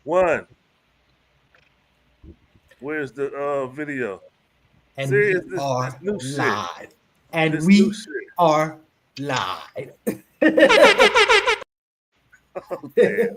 One. Where's the video? And See, we this are new shit. live. And This we new shit. are live. Oh, damn.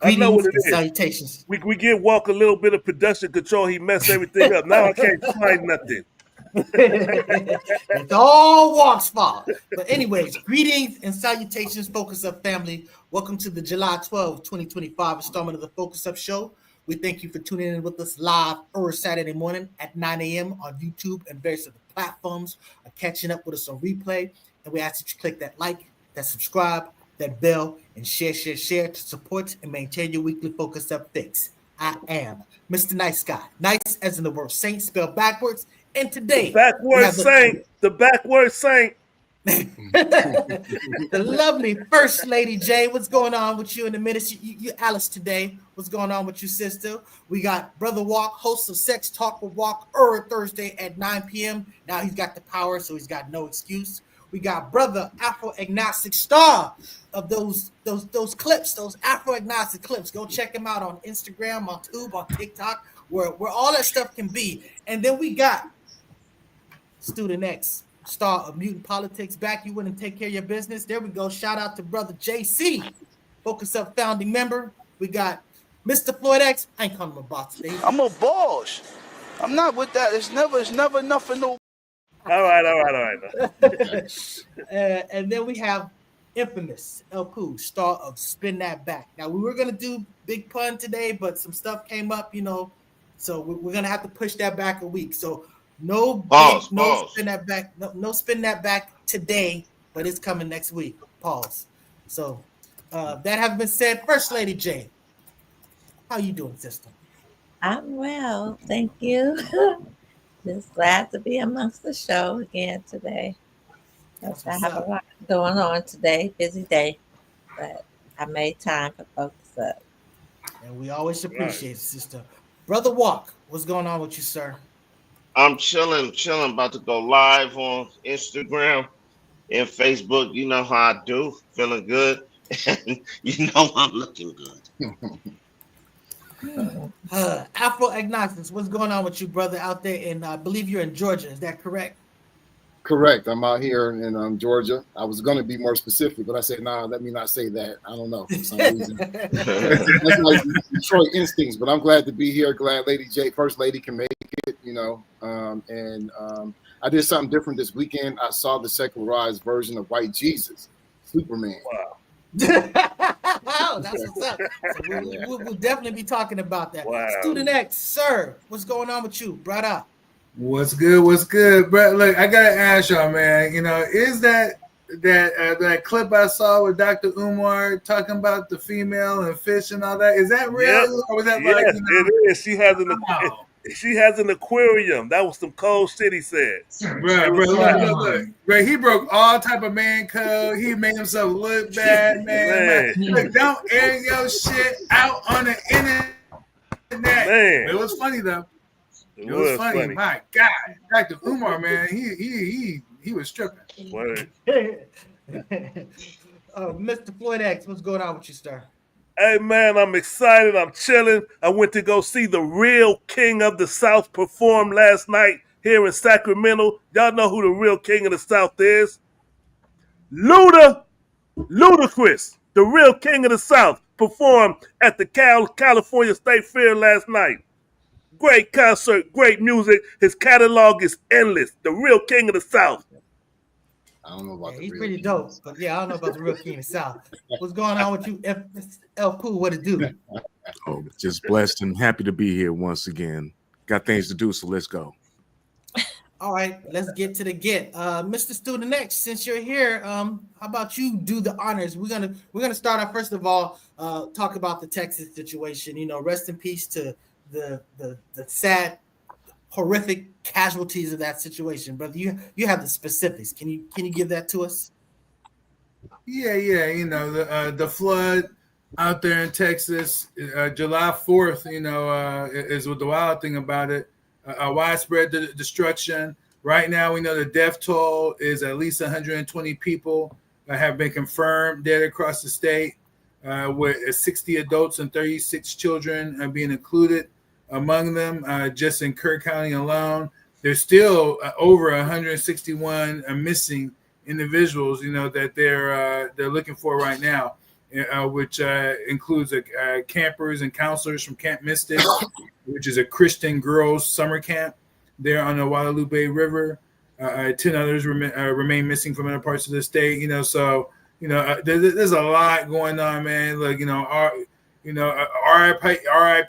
I know what Greetings it and is. salutations. We give Walk a little bit of production control. He messed everything up. Now I can't find nothing. It's all Walk's fault. But anyways, greetings and salutations, Focus Up family. Welcome to the July 12th, 2025 installment of the Focus Up Show. We thank you for tuning in with us live every Saturday morning at 9 a.m. on YouTube and various other platforms, or catching up with us on replay. And we ask that you click that like, that subscribe, that bell, and share to support and maintain your weekly Focus Up fix. I am Mr. Nice Guy. Nice as in the word saint, spelled backwards. And today, The backward saint. the lovely First Lady J. What's going on with you in the minutes? You Alice today. What's going on with you, sister? We got Brother Walk, host of Sex Talk with Walk, every Thursday at 9 p.m. Now he's got the power, so he's got no excuse. We got Brother Afro Agnostic, star of those clips, those Afro Agnostic clips. Go check him out on Instagram, on YouTube, on TikTok, where all that stuff can be. And then we got Student X, star of Mutant Politics, back. You wouldn't take care of your business. There we go. Shout out to Brother JC, Focus Up founding member. We got Mr. Floyd X. I ain't calling him a boss today. I'm a boss. I'm not with that. It's never nothing. No. All right. And then we have infamous El Pooh, star of Spin That Back. Now, we were going to do Big Pun today, but some stuff came up, so we're going to have to push that back a week. So no Spin That Back, no Spin That Back today, but it's coming next week. Pause. So that having been said, First Lady J, how you doing, sister? I'm well, thank you. Just glad to be amongst the show again today. I have a lot going on today, busy day, but I made time for Focus Up. And we always appreciate it, sister. Brother Walk, what's going on with you, sir? I'm chilling, about to go live on Instagram and Facebook. You know how I do, feeling good. And you know I'm looking good. Afro Agnostics, what's going on with you, brother, out there? And I believe you're in Georgia. Is that correct? Correct. I'm out here in Georgia. I was going to be more specific, but I said, nah, let me not say that. I don't know for some reason. That's like Detroit instincts, but I'm glad to be here. Glad Lady J, First Lady, can make it, I did something different this weekend. I saw the secularized version of White Jesus, Superman. Wow. Oh, that's what's up. So we'll definitely be talking about that. Wow. Student X, sir, what's going on with you, brother? What's good, bro? Look, I gotta ask y'all, man. Is that clip I saw with Dr. Umar talking about the female and fish and all that? Is that real? Yep. Or was that it is. She has an aquarium. That was some cold shit he said. Bro, he broke all type of man code. He made himself look bad, man. Look, don't air your shit out on the internet. Man. It was funny though. It was funny. My God, Dr. Umar, man, he was stripping. Mr. Floyd X, what's going on with you, sir? Hey, man, I'm excited. I'm chilling. I went to go see the real king of the South perform last night here in Sacramento. Y'all know who the real king of the South is? Ludacris, the real king of the South, performed at the California State Fair last night. Great concert, great music. His catalog is endless. The real king of the South. I don't know about he's pretty dope, but I don't know about the real king of the South. What's going on with you, El Pooh? What it do? Just blessed and happy to be here once again. Got things to do, so let's go. All right, let's get to the Mr. Student X, since you're here, how about you do the honors? We're gonna start off first of all, talk about the Texas situation. You know, rest in peace to the sad, horrific casualties of that situation, brother. You have the specifics. Can you give that to us? Yeah. You know, the flood out there in Texas, July 4th. You know, is what the wild thing about it. Widespread destruction. Right now, we know the death toll is at least 120 people have been confirmed dead across the state, with 60 adults and 36 children being included among them. Just in Kirk County alone, there's still over 161 missing individuals. You know that they're looking for right now, which includes campers and counselors from Camp Mystic, which is a Christian girls summer camp there on the Guadalupe River. 10 others remain missing from other parts of the state. You know, so you know there's a lot going on, man. Like RIP,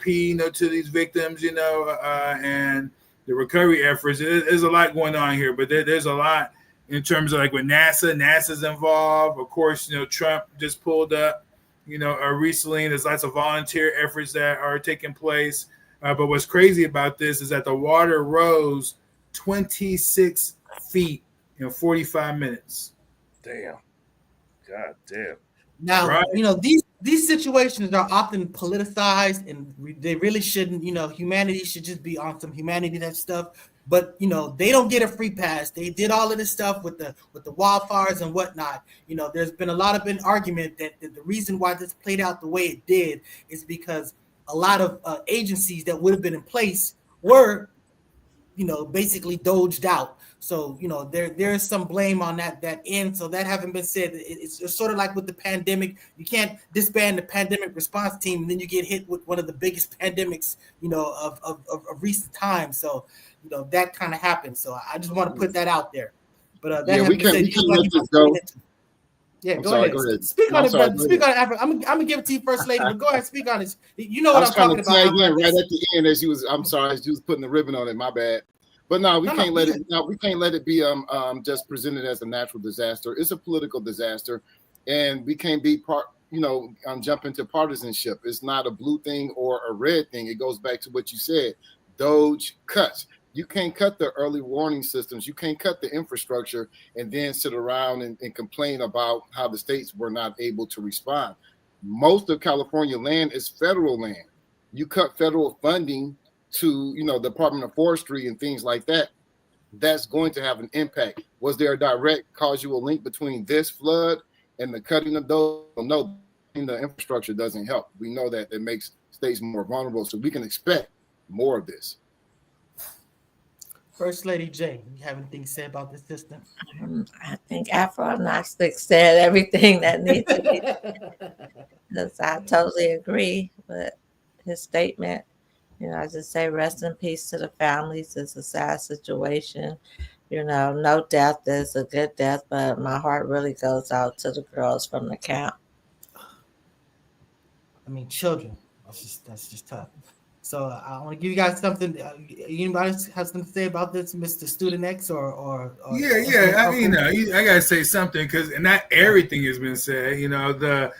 you know, to these victims, you know, and the recovery efforts. There's a lot going on here, but there's a lot in terms of like with NASA's involved. Of course, you know, Trump just pulled up, you know, recently. There's lots of volunteer efforts that are taking place. But what's crazy about this is that the water rose 26 feet in 45 minutes. Damn. God damn. Now, Right. you know, these situations are often politicized, and they really shouldn't. You know, humanity should just be on some humanity that stuff. But you know, they don't get a free pass. They did all of this stuff with the wildfires and whatnot. You know, there's been a lot of argument that the reason why this played out the way it did is because a lot of agencies that would have been in place were, you know, basically doged out. So, you know, there's some blame on that end. So that having been said, it's sort of like with the pandemic. You can't disband the pandemic response team and then you get hit with one of the biggest pandemics, you know, of recent times. So, you know, that kind of happened. So I just want to put that out there. But that we can't let this go. Yeah, I'm go sorry, ahead. go ahead. Speak on it, sorry, brother. Speak on it. I'm gonna give it to you, First Lady. But go ahead, speak on it. You know I what was I'm trying talking to tag about. in right at the end as you was. I'm sorry, as you was putting the ribbon on it. My bad. But no, we can't let it. No, we can't let it be just presented as a natural disaster. It's a political disaster, and we can't be jump into partisanship. It's not a blue thing or a red thing. It goes back to what you said. Doge cuts. You can't cut the early warning systems. You can't cut the infrastructure and then sit around and complain about how the states were not able to respond. Most of California land is federal land. You cut federal funding to, you know, the Department of Forestry and things like that. That's going to have an impact. Was there a direct causal link between this flood and the cutting of those? No, the infrastructure doesn't help. We know that it makes states more vulnerable. So we can expect more of this. First Lady J, you have anything to say about this system? I think Afro-Gnostic said everything that needs to be said. I totally agree with his statement. You know, I just say rest in peace to the families. It's a sad situation. You know, no death is a good death, but my heart really goes out to the girls from the camp. I mean, children. That's just tough. So I want to give you guys something. Anybody have something to say about this, Mr. Student X, or Yeah. I mean, I gotta say something because not everything has been said. You know,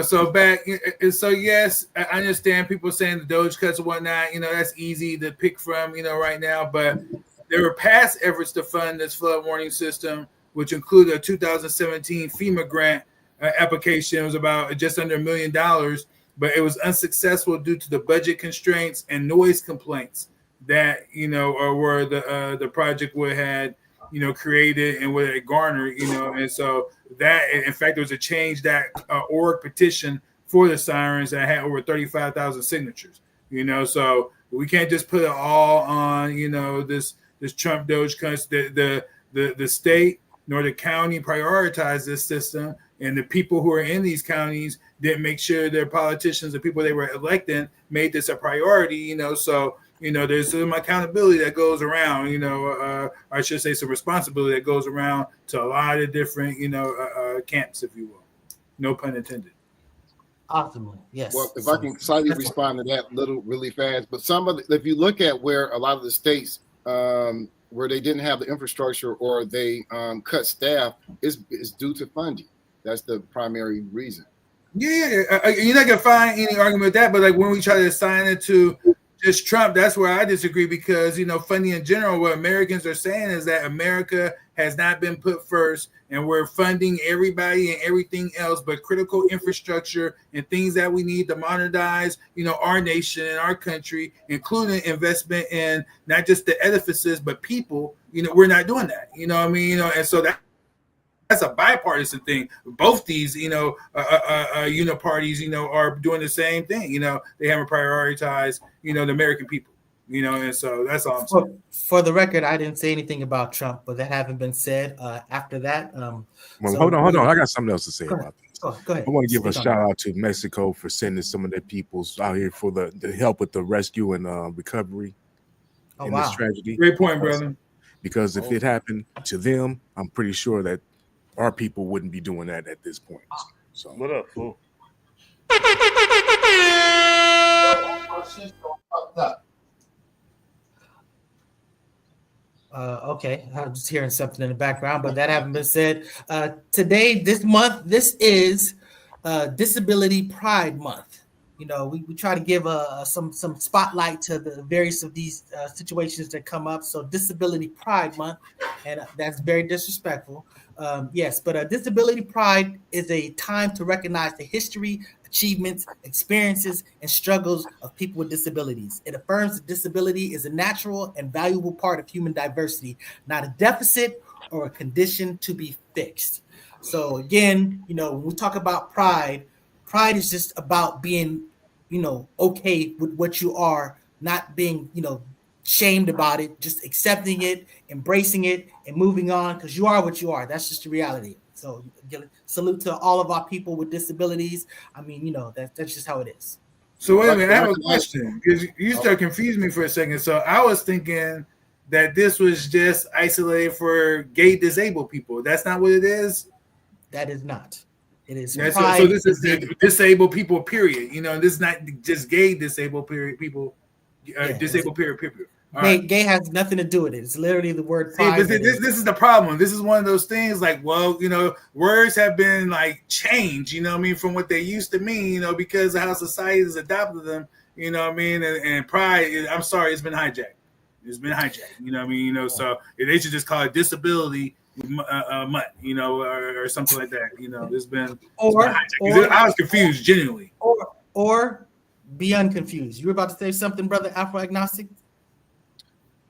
so yes, I understand people saying the Doge cuts and whatnot. You know, that's easy to pick from. You know, right now, but there were past efforts to fund this flood warning system, which included a 2017 FEMA grant application. It was about just under $1 million. But it was unsuccessful due to the budget constraints and noise complaints that, you know, or where the project would had, you know, created and what it garnered, you know. And so that, in fact, there was a change.org petition for the sirens that had over 35,000 signatures, you know. So we can't just put it all on, you know, this Trump Doge cuts. The state nor the county prioritized this system, and the people who are in these counties didn't make sure their politicians, the people they were electing, made this a priority, you know. So, you know, there's some accountability that goes around, you know, I should say some responsibility that goes around to a lot of different, you know, camps, if you will. No pun intended. Awesome. Yes. Well, if I can slightly respond to that really fast, but if you look at where a lot of the states where they didn't have the infrastructure or they cut staff is due to funding. That's the primary reason. Yeah, you're not gonna find any argument with that. But like when we try to assign it to just Trump, that's where I disagree because funding in general, what Americans are saying is that America has not been put first, and we're funding everybody and everything else, but critical infrastructure and things that we need to modernize, our nation and our country, including investment in not just the edifices but people. We're not doing that. And so that's a bipartisan thing. Both these, parties, are doing the same thing. They haven't prioritized, the American people, and so that's all I'm saying. For the record, I didn't say anything about Trump, but that haven't been said after that. Hold on. I got something else to say about this. Go ahead. I want to give a shout out to Mexico for sending some of their peoples out here for the help with the rescue and recovery in this tragedy. Great point, brother. Because if it happened to them, I'm pretty sure that our people wouldn't be doing that at this point. So what up, fool? Okay, I'm just hearing something in the background, but that haven't been said. Today, this month, this is Disability Pride Month. We try to give some spotlight to the various of these situations that come up. So Disability Pride Month, and that's very disrespectful. Yes, but Disability Pride is a time to recognize the history, achievements, experiences, and struggles of people with disabilities. It affirms that disability is a natural and valuable part of human diversity, not a deficit or a condition to be fixed. So again, when we talk about pride is just about being, okay with what you are, not being, shamed about it, just accepting it, embracing it, and moving on because you are what you are. That's just the reality. So salute to all of our people with disabilities. I mean, that's just how it is. So wait a minute, I have a question because you start confusing me for a second. So I was thinking that this was just isolated for gay disabled people. That's not what it is? That is not. It is. So this is disabled people, period. This is not just gay disabled people, disabled period. Gay has nothing to do with it. It's literally the word pride. This is the problem. This is one of those things like, words have been like changed, from what they used to mean, because of how society has adopted them, and pride, I'm sorry, it's been hijacked. So they should just call it disability month, or something like that. It's been hijacked. I was confused, genuinely. Or be unconfused. You were about to say something, brother Afro Agnostic?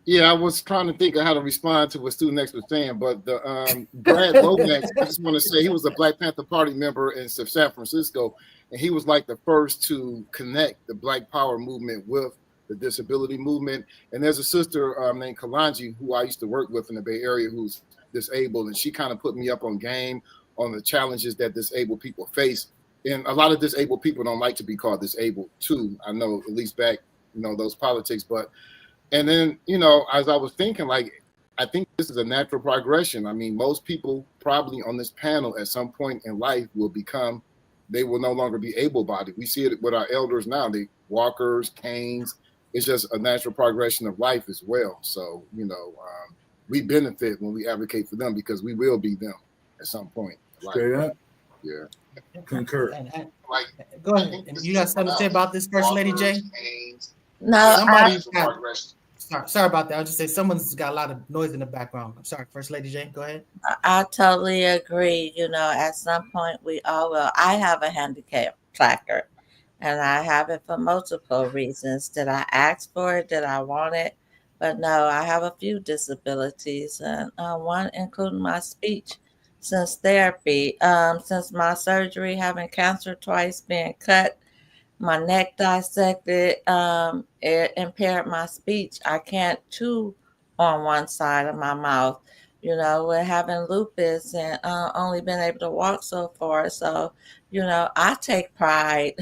Yeah, I was trying to think of how to respond to what Student X was saying, but the Brad Lomax, I just want to say he was a Black Panther Party member in San Francisco, and he was like the first to connect the Black Power movement with the disability movement. And there's a sister named Kalanji who I used to work with in the Bay Area who's disabled, and she kind of put me up on game on the challenges that disabled people face. And a lot of disabled people don't like to be called disabled too. I know, at least back, those politics, but and then, as I was thinking, like, I think this is a natural progression. I mean, most people probably on this panel at some point in life they will no longer be able-bodied. We see it with our elders now, they walkers, canes. It's just a natural progression of life as well. So, we benefit when we advocate for them because we will be them at some point. Straight up. Yeah. Concur. Go ahead. And you got something to say about this, First Lady J? No, sorry about that. I'll just say someone's got a lot of noise in the background. I'm sorry, First Lady J. Go ahead. I totally agree. At some point we all will. I have a handicap placard, and I have it for multiple reasons. Did I ask for it? Did I want it? But no, I have a few disabilities, and one including my speech. Since therapy, since my surgery, having cancer twice, being cut, my neck dissected, it impaired my speech. I can't chew on one side of my mouth, with having lupus and only been able to walk so far. So, I take pride.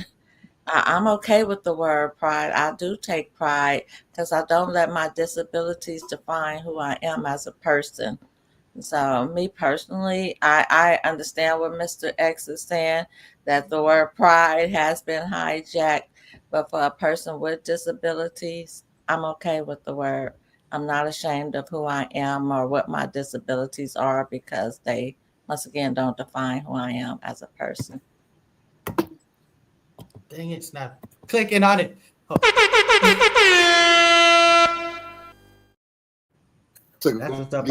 I'm okay with the word pride. I do take pride because I don't let my disabilities define who I am as a person. So me personally, I understand what Mr. X is saying, that the word pride has been hijacked. But for a person with disabilities, I'm okay with the word. I'm not ashamed of who I am or what my disabilities are because they, once again, don't define who I am as a person. Dang, it's not clicking on it. Oh. That's what's up.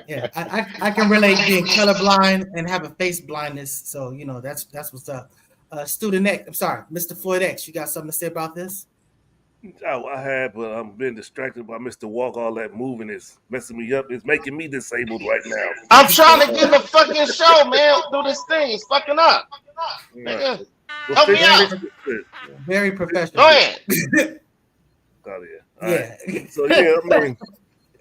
Yeah, I can relate being colorblind and having face blindness. So that's what's up. Student X, I'm sorry, Mr. Floyd X, you got something to say about this? I had, but I'm being distracted by Mr. Walk. All that moving is messing me up. It's making me disabled right now. I'm trying to get the fucking show, man. Do this thing. It's fucking up. Nigga, help me out. Very professional. Go ahead. All yeah. Right. So I mean,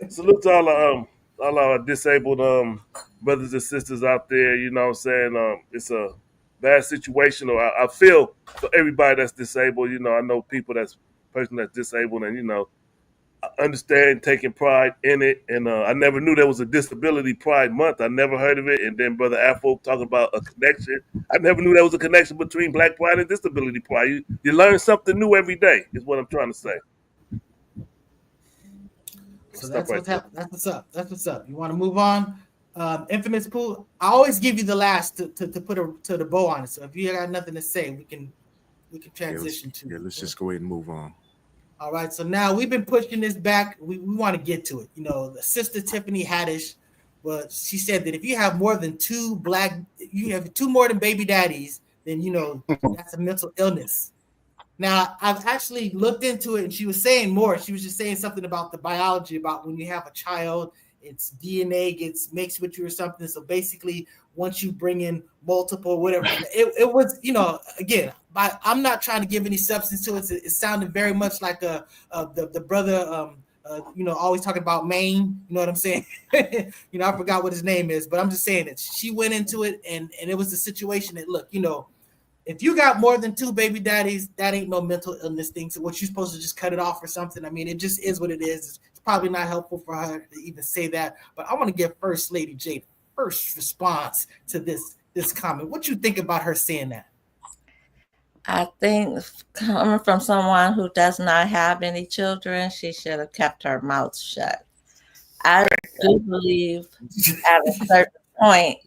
salute to all our disabled brothers and sisters out there. You know what I'm saying? It's a bad situation. Or I feel for everybody that's disabled. I know people person that's disabled, and I understand taking pride in it. And I never knew there was a Disability Pride Month. I never heard of it. And then Brother Afro talking about a connection. I never knew there was a connection between Black Pride and Disability Pride. You learn something new every day. Is what I'm trying to say. So that's what's up. That's what's up. You want to move on? Infamous Pool. I always give you the last to put the bow on it. So if you got nothing to say, we can transition to. Yeah, let's just go ahead and move on. All right. So now we've been pushing this back. We want to get to it. The sister Tiffany Haddish, well, she said that if you have more than two more than baby daddies, then that's a mental illness. Now, I've actually looked into it, and she was saying more. She was just saying something about the biology, about when you have a child, its DNA gets mixed with you or something. So basically, once you bring in multiple, whatever, it was, again, I'm not trying to give any substance to it. It sounded very much like the brother, always talking about Maine. You know what I'm saying? I forgot what his name is, but I'm just saying that she went into it, and it was a situation that, look, if you got more than two baby daddies, that ain't no mental illness thing. So what, you're supposed to just cut it off or something? I mean, it just is what it is. It's probably not helpful for her to even say that. But I want to give First Lady Jade first response to this comment. What you think about her saying that? I think coming from someone who does not have any children, she should have kept her mouth shut. I do believe at a certain point,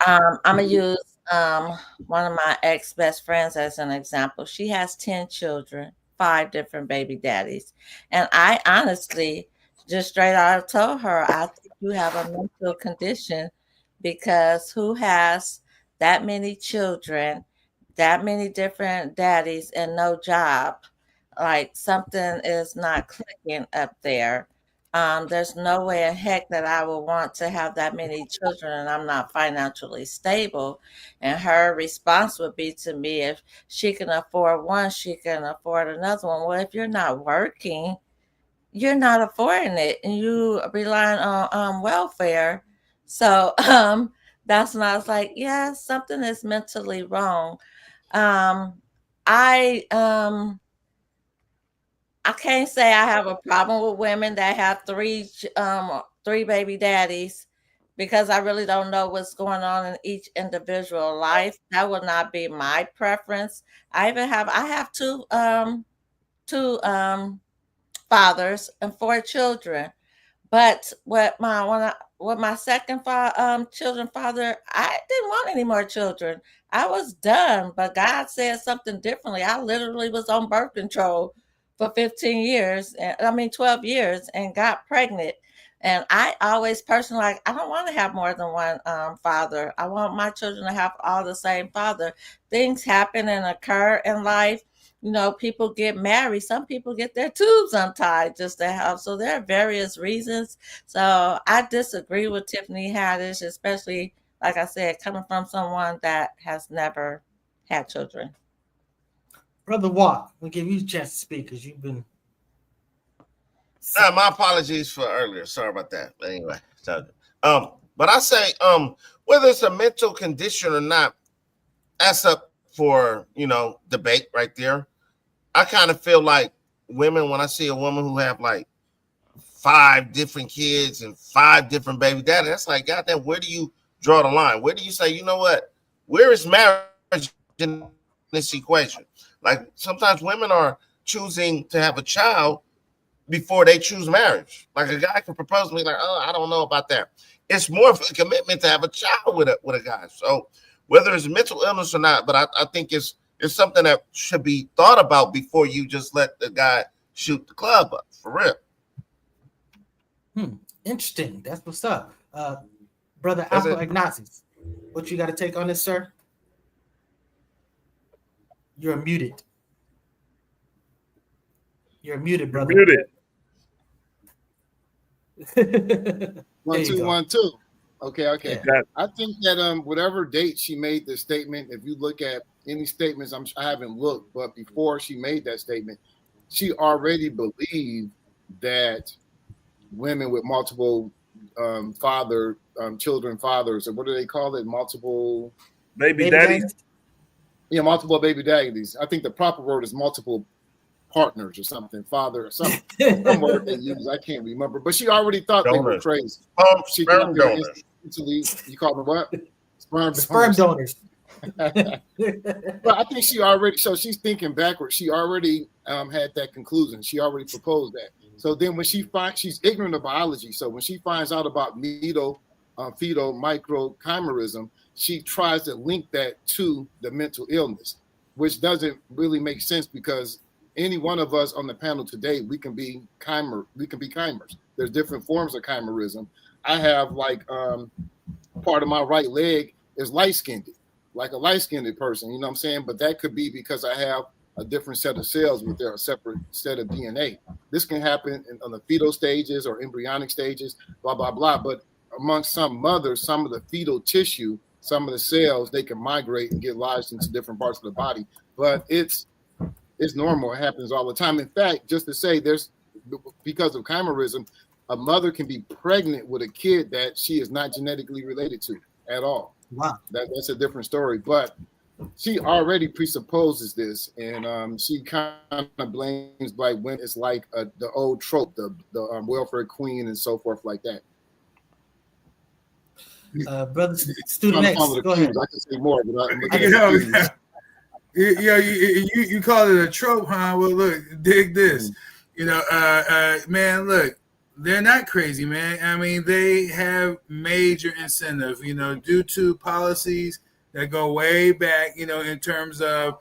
I'm going to use one of my ex-best friends as an example. She has 10 children, 5 different baby daddies. And I honestly just straight out told her, I think you have a mental condition, because who has that many children, that many different daddies, and no job? Like, something is not clicking up there. There's no way in heck that I would want to have that many children and I'm not financially stable. And her response would be to me, if she can afford one, she can afford another one. Well, if you're not working, you're not affording it, and you relying on welfare. So that's when I was like, yeah, something is mentally wrong. I can't say I have a problem with women that have three baby daddies, because I really don't know what's going on in each individual life. That would not be my preference. I have two fathers and 4 children. But with my second children father, I didn't want any more children. I was done, but God said something differently. I literally was on birth control for 12 years, and got pregnant. And I always personally, I don't want to have more than one father. I want my children to have all the same father. Things happen and occur in life. People get married. Some people get their tubes untied just to have. So there are various reasons. So I disagree with Tiffany Haddish, especially, like I said, coming from someone that has never had children. Brother Walk, we'll give you a chance to speak because you've been. My apologies for earlier. Sorry about that. But anyway, but I say, whether it's a mental condition or not, that's up for debate right there. I kind of feel like women, when I see a woman who have like 5 different kids and 5 different baby daddies, that's like, goddamn, where do you draw the line? Where do you say, you know what? Where is marriage in this equation? Like, sometimes women are choosing to have a child before they choose marriage. Like a guy can propose to me, like, oh, I don't know about that. It's more of a commitment to have a child with a guy. So whether it's mental illness or not, but I think it's something that should be thought about before you just let the guy shoot the club up, for real. Interesting. That's what's up. Brother That's Alpha Ignatius, what you got to take on this, sir? You're muted. You're muted, brother. Muted. 1 2 1 2. Okay. Yeah. I think that whatever date she made the statement, if you look at any statements, I haven't looked, but before she made that statement, she already believed that women with multiple children fathers, or what do they call it? Multiple baby daddies. Yeah, multiple baby daddies. I think the proper word is multiple partners or something, father or something. Some word they use, I can't remember. But she already thought they were crazy. She sperm donors. You call them what? Sperm donors. But I think she already, so she's thinking backwards. She already had that conclusion. She already proposed that. So then when she finds, she's ignorant of biology. So when she finds out about fetal microchimerism, she tries to link that to the mental illness, which doesn't really make sense because any one of us on the panel today, we can be chimers. There's different forms of chimerism. I have part of my right leg is light-skinned, like a light-skinned person, you know what I'm saying? But that could be because I have a different set of cells with their separate set of DNA. This can happen on the fetal stages or embryonic stages, blah, blah, blah. But amongst some mothers, some of the fetal tissue, some of the cells, they can migrate and get lodged into different parts of the body. But it's normal. It happens all the time. In fact, just to say, because of chimerism, a mother can be pregnant with a kid that she is not genetically related to at all. Wow. That's a different story. But she already presupposes this, and she kind of blames black women. It's like the old trope, the welfare queen and so forth like that. Brother Student X, go ahead. I can say more, but you call it a trope, huh? Well, look, dig this. Man, look, they're not crazy, man. I mean, they have major incentive, due to policies that go way back, in terms of,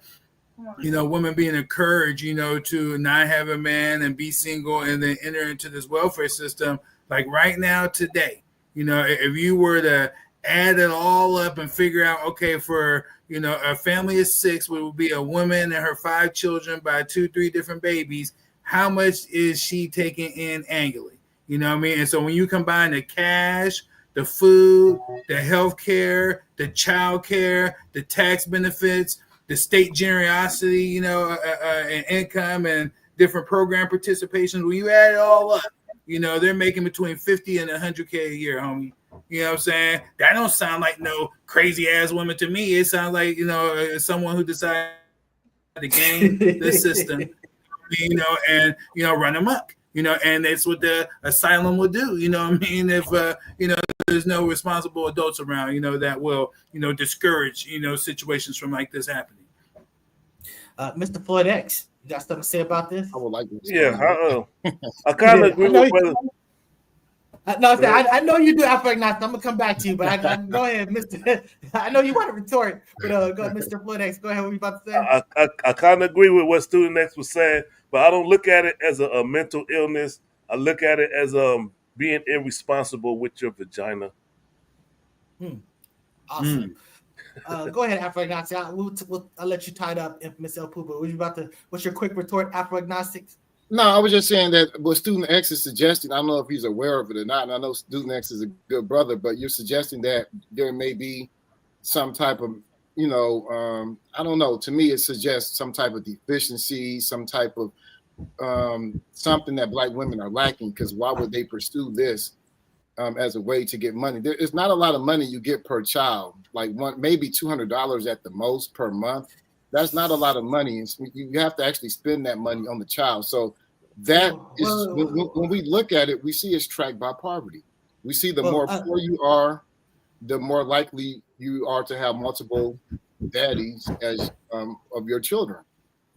women being encouraged, to not have a man and be single and then enter into this welfare system. Like right now, today, if you were to add it all up and figure out, okay, for, a family of 6, which would be a woman and her 5 children by 2-3 different babies, how much is she taking in annually? You know what I mean? And so when you combine the cash, the food, the health care, the child care, the tax benefits, the state generosity, and income and different program participations, when you add it all up, they're making between 50 and 100K a year, homie. You know what I'm saying? That don't sound like no crazy ass woman to me. It sounds like, someone who decided to game the system, and, run amok. And that's what the asylum will do. You know what I mean? If, there's no responsible adults around, that will, discourage, situations from like this happening. Mr. Floyd X, you got something to say about this? I would like to. Yeah, I kind of agree with brother. I know you do. I'm gonna come back to you, but I go ahead, Mr. I know you want to retort, but go ahead, Mr. Floyd X. Go ahead. What are you about to say? I kind of agree with what Student X was saying, but I don't look at it as a mental illness. I look at it as being irresponsible with your vagina. Awesome. Go ahead, Afro-Agnostic. I'll let you tie it up, Miss El Puba. What's your quick retort, Afro-Agnostics? No, I was just saying that what Student X is suggesting, I don't know if he's aware of it or not, and I know Student X is a good brother, but you're suggesting that there may be some type of, I don't know. To me, it suggests some type of deficiency, some type of something that Black women are lacking, because why would they pursue this as a way to get money? It's not a lot of money you get per child, like maybe $200 at the most per month. That's not a lot of money. You have to actually spend that money on the child. So that is, when we look at it, we see it's tracked by poverty. We see the more poor you are, the more likely you are to have multiple daddies as of your children.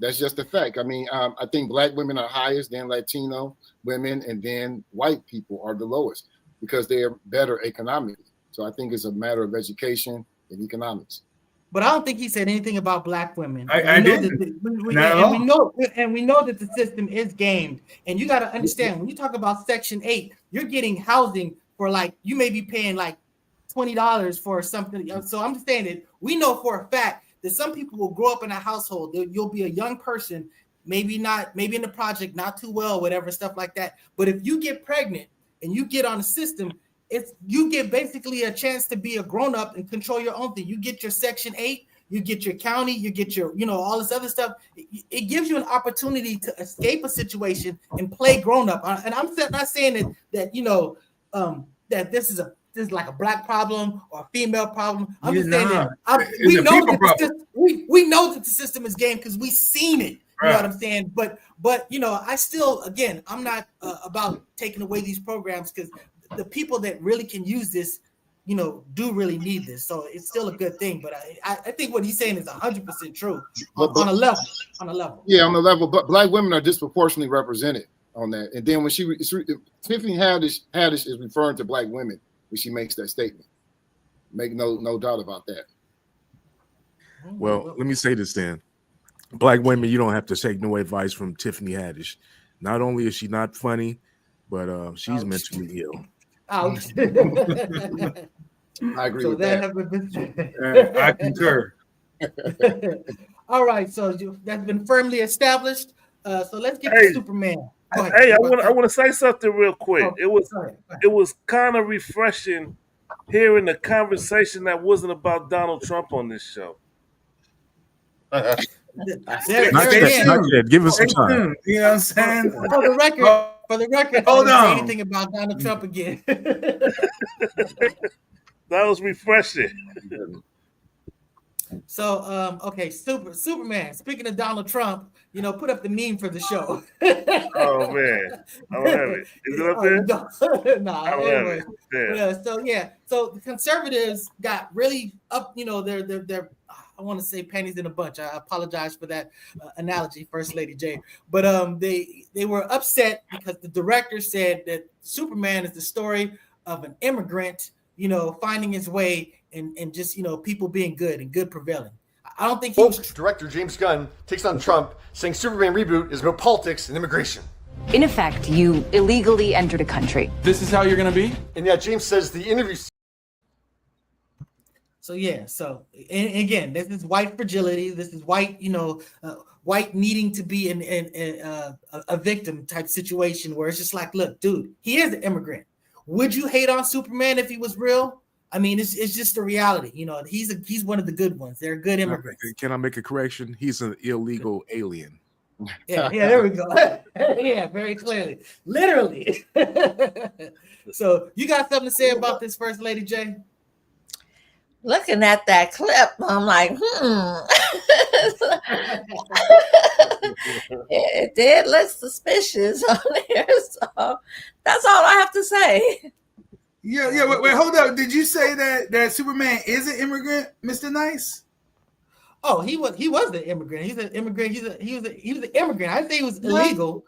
That's just a fact. I mean, I think black women are highest, then Latino women, and then white people are the lowest because they are better economically. So I think it's a matter of education and economics. But I don't think he said anything about black women. I didn't. We know that the system is gamed. And you got to understand, when you talk about Section 8, you're getting housing for like, you may be paying like $20 for something. So I'm just saying that we know for a fact that some people will grow up in a household. You'll be a young person, maybe in the project, not too well, whatever, stuff like that. But if you get pregnant and you get on the system, you get basically a chance to be a grown-up and control your own thing. You get your Section 8, you get your county, you get your, all this other stuff. It gives you an opportunity to escape a situation and play grown-up. And I'm not saying that that this is like a black problem or a female problem. I'm just saying that we know that the system is game because we've seen it. You know what I'm saying? But I still, again, I'm not about taking away these programs because the people that really can use this, do really need this. So it's still a good thing. But I think what he's saying is 100% true on a level. Yeah, on a level. But black women are disproportionately represented on that. And then when Tiffany Haddish is referring to black women when she makes that statement. Make no doubt about that. Well, let me say this then. Black women, you don't have to take no advice from Tiffany Haddish. Not only is she not funny, but she's mentally ill. Ouch. I agree with that. I concur. All right, so that's been firmly established. So let's get to Superman. Hey, I want to say something real quick. It was kind of refreshing hearing a conversation that wasn't about Donald Trump on this show. Not yet. Give us some time. You know what I'm saying? For the record, hold on. Say anything about Donald Trump again? That was refreshing. So, okay, Superman. Speaking of Donald Trump, put up the meme for the show. Oh man, I don't have it. Is it up there? No, I don't have it. Yeah. So the conservatives got really up. They're I want to say panties in a bunch. I apologize for that analogy, First Lady J. But they were upset because the director said that Superman is the story of an immigrant, finding his way and just people being good and good prevailing. I don't think Director James Gunn takes on Trump, saying Superman reboot is about politics and immigration. In effect, you illegally entered a country. This is how you're going to be? And yeah, James says the interview. So and again, this is white fragility. This is white, white needing to be in a victim type situation where it's just like, look, dude, he is an immigrant. Would you hate on Superman if he was real? I mean, it's just the reality. He's one of the good ones. They're good immigrants. Can I make a correction? He's an illegal alien. Yeah, there we go. Yeah, very clearly. Literally. So you got something to say about this, First Lady J? Looking at that clip, I'm like, it did look suspicious on there. So that's all I have to say. Yeah. Wait, hold up. Did you say that Superman is an immigrant, Mr. Nice? Oh, he was the immigrant. He's an immigrant. He was an immigrant. I didn't think he was illegal.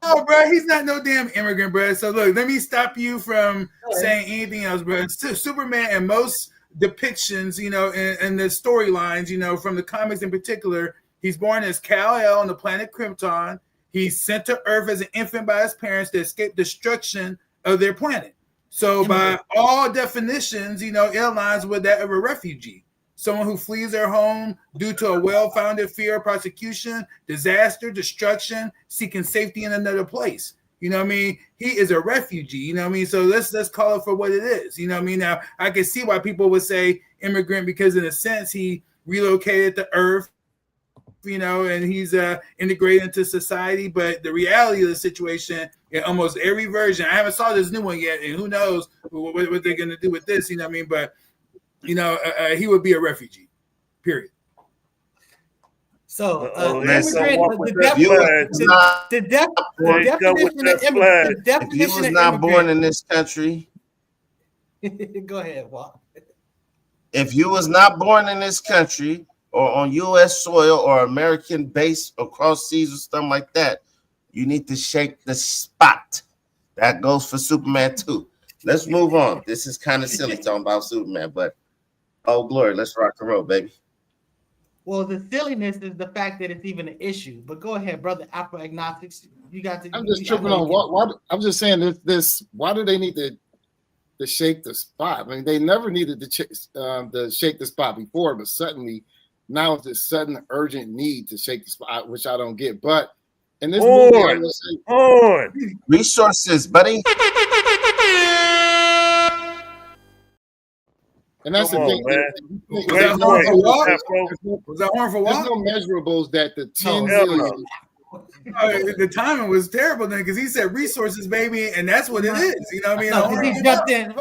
Oh, bro, he's not no damn immigrant, bro. So look, let me stop you from saying anything else, bro. Superman and most depictions, and the storylines, from the comics in particular, he's born as Kal-El on the planet Krypton. He's sent to Earth as an infant by his parents to escape destruction of their planet. So by all definitions, it aligns with that of a refugee, someone who flees their home due to a well-founded fear of prosecution, disaster, destruction, seeking safety in another place. You know what I mean? He is a refugee, you know what I mean? So let's call it for what it is. You know what I mean? Now, I can see why people would say immigrant because in a sense he relocated to Earth, and he's integrated into society. But the reality of the situation in almost every version, I haven't saw this new one yet, and who knows what they're going to do with this, you know what I mean? But, he would be a refugee, period. So, If he was not born in this country, go ahead, Walt. If you was not born in this country, or on U.S. soil or American base across seas or something like that, you need to shake the spot. That goes for Superman too. Let's move on. This is kind of silly talking about Superman, but oh glory, let's rock and roll, baby. Well, the silliness is the fact that it's even an issue. But go ahead, brother. Afro agnostics, you got to. I'm just tripping on what I'm just saying this. Why do they need to shake the spot? I mean, they never needed to shake the spot before, but suddenly now it's this sudden urgent need to shake the spot, which I don't get. But in this movie, I will say, resources, buddy. And that's Come the on, thing. man. Was that horn for what? Was that horn for There's what? no measurables that the 10 hell million. The timing was terrible then because he said resources, baby, and that's what it is. You know what I mean? No, 'cause he jumped in.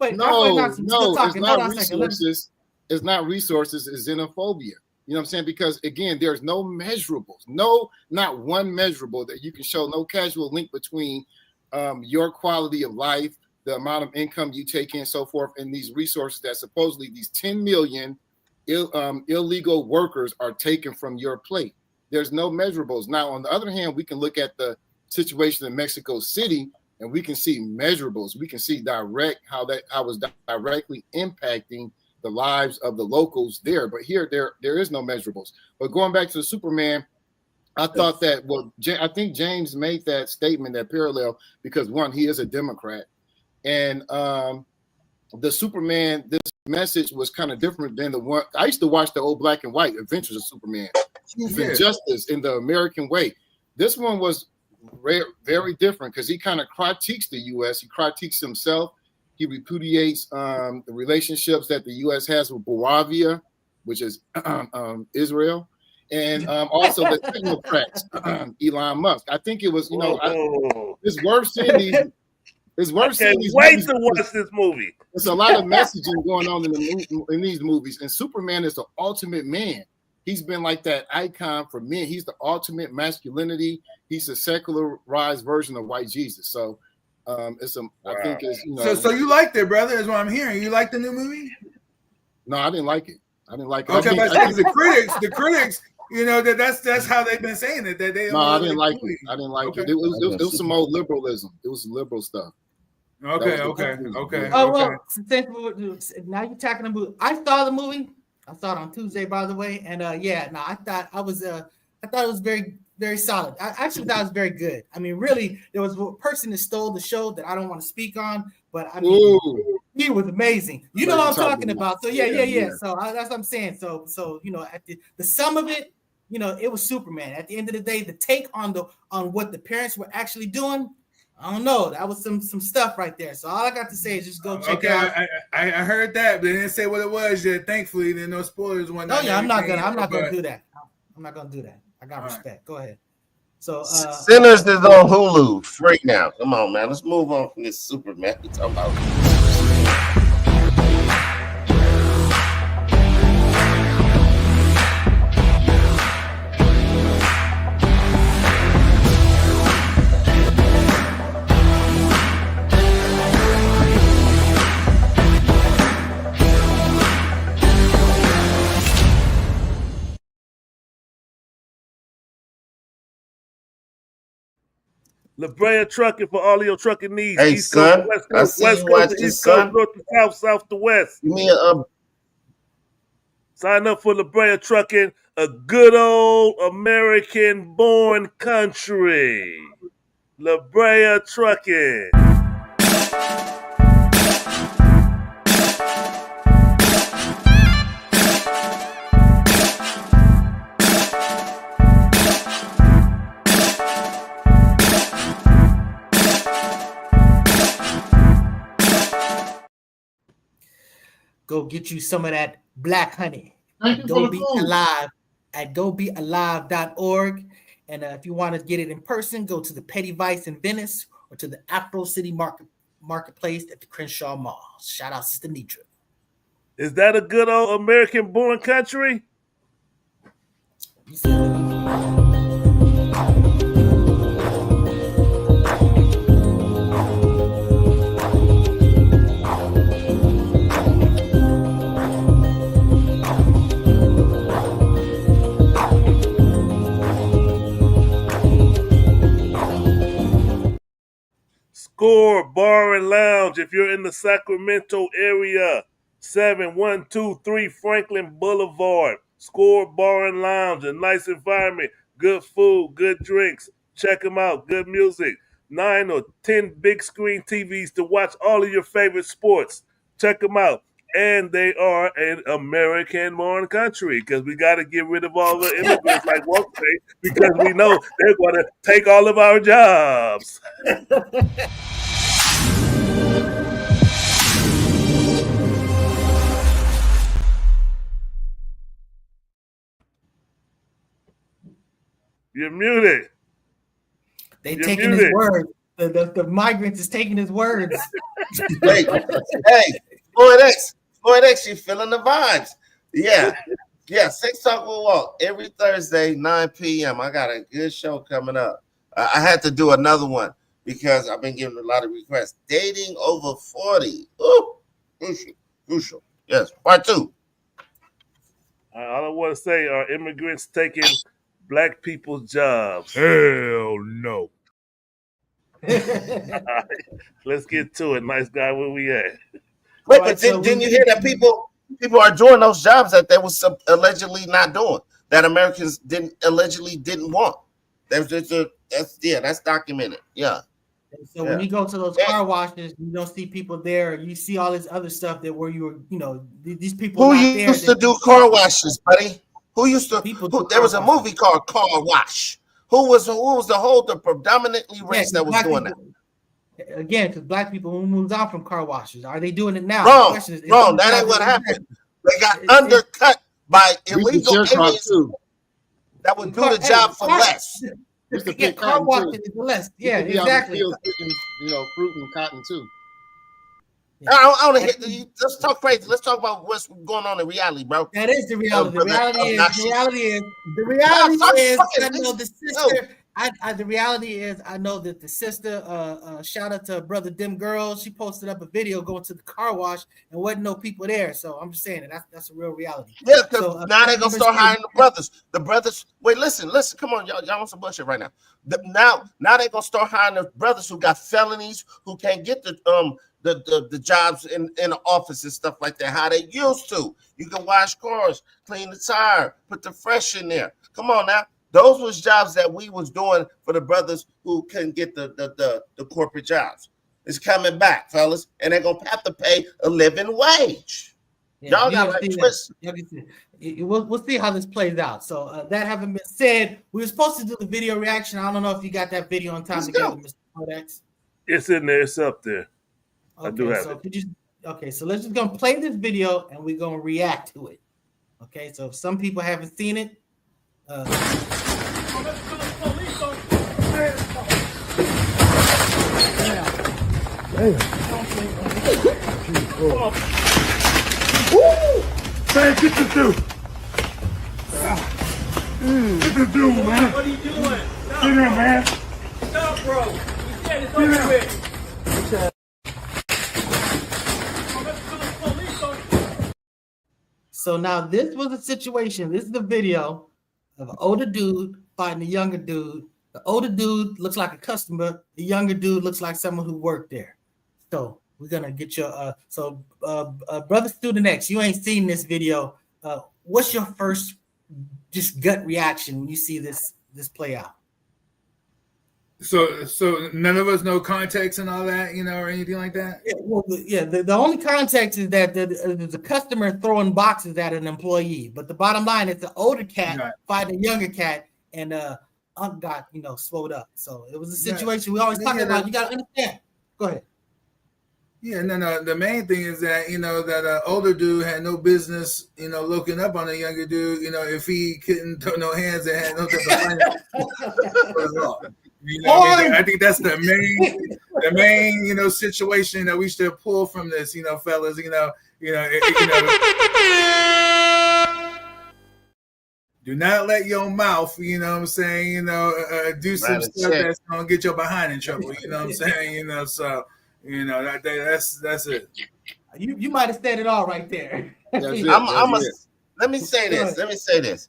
Wait. No, it's not resources. It's not resources. It's xenophobia. You know what I'm saying? Because again, there's no measurables. No, not one measurable that you can show. No casual link between your quality of life, the amount of income you take in, so forth, and these resources that supposedly these 10 million illegal workers are taken from your plate. There's no measurables. Now, on the other hand, we can look at the situation in Mexico City, and we can see measurables. We can see how it's directly impacting the lives of the locals there. But here, there is no measurables. But going back to the Superman, I thought that, I think James made that statement, that parallel, because one, he is a Democrat. And the Superman, this message was kind of different than the one I used to watch, the old black and white Adventures of Superman, Truth and Justice in the American Way. This one was very different because he kind of critiques the U.S. He critiques himself. He repudiates the relationships that the U.S. has with Boavia, which is Israel, and also the technocrats, Elon Musk. I think it was, it's worse seeing these. It's worse. I can't wait to watch this movie. There's a lot of messaging going on in these movies, and Superman is the ultimate man. He's been like that icon for men. He's the ultimate masculinity. He's a secularized version of white Jesus. So, I think it's So you liked it, brother? Is what I'm hearing. You liked the new movie? No, I didn't like it. Okay, but the critics. That's how they've been saying it. That they. No, I didn't like it. I didn't like it. It was some old liberalism. It was liberal stuff. Okay. Oh well, now you're talking about. I saw the movie. I saw it on Tuesday, by the way, and I thought it was very, very solid. I actually thought it was very good. I mean, really, there was a person that stole the show that I don't want to speak on, but I mean, he was amazing. You know what I'm talking about. So yeah. So that's what I'm saying. So at the sum of it, it was Superman. At the end of the day, the take on what the parents were actually doing. I don't know. That was some stuff right there. So all I got to say is just go check it out. I heard that, but they didn't say what it was yet. Thankfully, there no spoilers. I'm not gonna do that. I'm not gonna do that. I got respect. Go ahead. So Sinners is on Hulu free now. Come on, man. Let's move on from this Superman we talking about. La Brea Trucking for all of your trucking needs. Hey, East son, Coast, I West see Coast, you West watch Coast, this, East Coast, son. North to South, South to West. Give me a Sign up for La Brea Trucking, a good old American-born country. La Brea Trucking. go get you some of that black honey. Go Be Alive at gobealive.org. And if you want to get it in person, go to the Petty Vice in Venice or to the Afro City Marketplace at the Crenshaw Mall. Shout out Sister Nitra. Is that a good old American-born country? Score Bar and Lounge. If you're in the Sacramento area, 7123 Franklin Boulevard. Score Bar and Lounge, a nice environment, good food, good drinks. Check them out, good music. 9 or 10 big screen TVs to watch all of your favorite sports. Check them out. And they are an American-born country because we got to get rid of all the immigrants like Walt say because we know they're going to take all of our jobs. You're muted. They taking his words. The migrants is taking his words. Hey, Floyd X, you feeling the vibes? Yeah. Sex Talk with Walk every Thursday, 9 p.m. I got a good show coming up. I had to do another one because I've been getting a lot of requests. Dating over 40. Ooh, crucial. Yes, part 2. All I want to say are immigrants taking black people's jobs. Hell no. Right, let's get to it. Nice guy, where we at? Wait, but didn't you hear that people are doing those jobs that they was allegedly not doing, that Americans allegedly didn't want? That's documented. Yeah. So when you go to those car washes, you don't see people there. You see all this other stuff that where these people. Who used to do car washes, buddy? Who used to? There was a movie called Car Wash. Who was the predominantly race that was doing that? Again, because black people who moved on from car washes, are they doing it now? Wrong. That ain't what happened. They got undercut by illegal aliens that would do the job for less. Car washing is less. Yeah, exactly. Fruit and cotton too. I want to hit. Let's talk crazy. Let's talk about what's going on in reality, bro. That is the reality. The reality is. I know the sister. The reality is, I know that the sister. Shout out to brother Dim Girl. She posted up a video going to the car wash and wasn't no people there. So I'm just saying that's a real reality. Yeah, because now they're gonna start hiring the brothers. The brothers. Wait, listen. Come on, y'all want some bullshit right now. Now they're gonna start hiring the brothers who got felonies, who can't get the jobs in the office and stuff like that, how they used to. You can wash cars, clean the tire, put the fresh in there. Come on now. Those was jobs that we was doing for the brothers who couldn't get the corporate jobs. It's coming back, fellas, and they're gonna have to pay a living wage. Y'all got like twist. We'll see how this plays out. So that having been said, we were supposed to do the video reaction. I don't know if you got that video on time together, Mr. Codex. It's in there. It's up there. Okay, I do have it. So let's just gonna play this video and we're gonna react to it. Okay, so if some people haven't seen it. Man, get the dude. Get the dude, man. What are you doing? Stop, get him, man. Stop, bro. You said it's over with. So now this was a situation. This is the video of an older dude fighting a younger dude. The older dude looks like a customer. The younger dude looks like someone who worked there. So we're gonna get your brother Student X. You ain't seen this video. What's your first just gut reaction when you see this play out? So none of us know context and all that, or anything like that. Yeah, the only context is that there's a customer throwing boxes at an employee, but the bottom line is the older cat fighting a younger cat, and Unc got swole up. So it was a situation we always talk about. You got to understand. Go ahead. Yeah, no. The main thing is that that older dude had no business looking up on a younger dude. If he couldn't throw no hands and had no type of I think that's the main situation that we should pull from this, fellas. Do not let your mouth, do some stuff that's gonna get your behind in trouble. You know what I'm saying? So that's it. You might have said it all right there. Let me say this.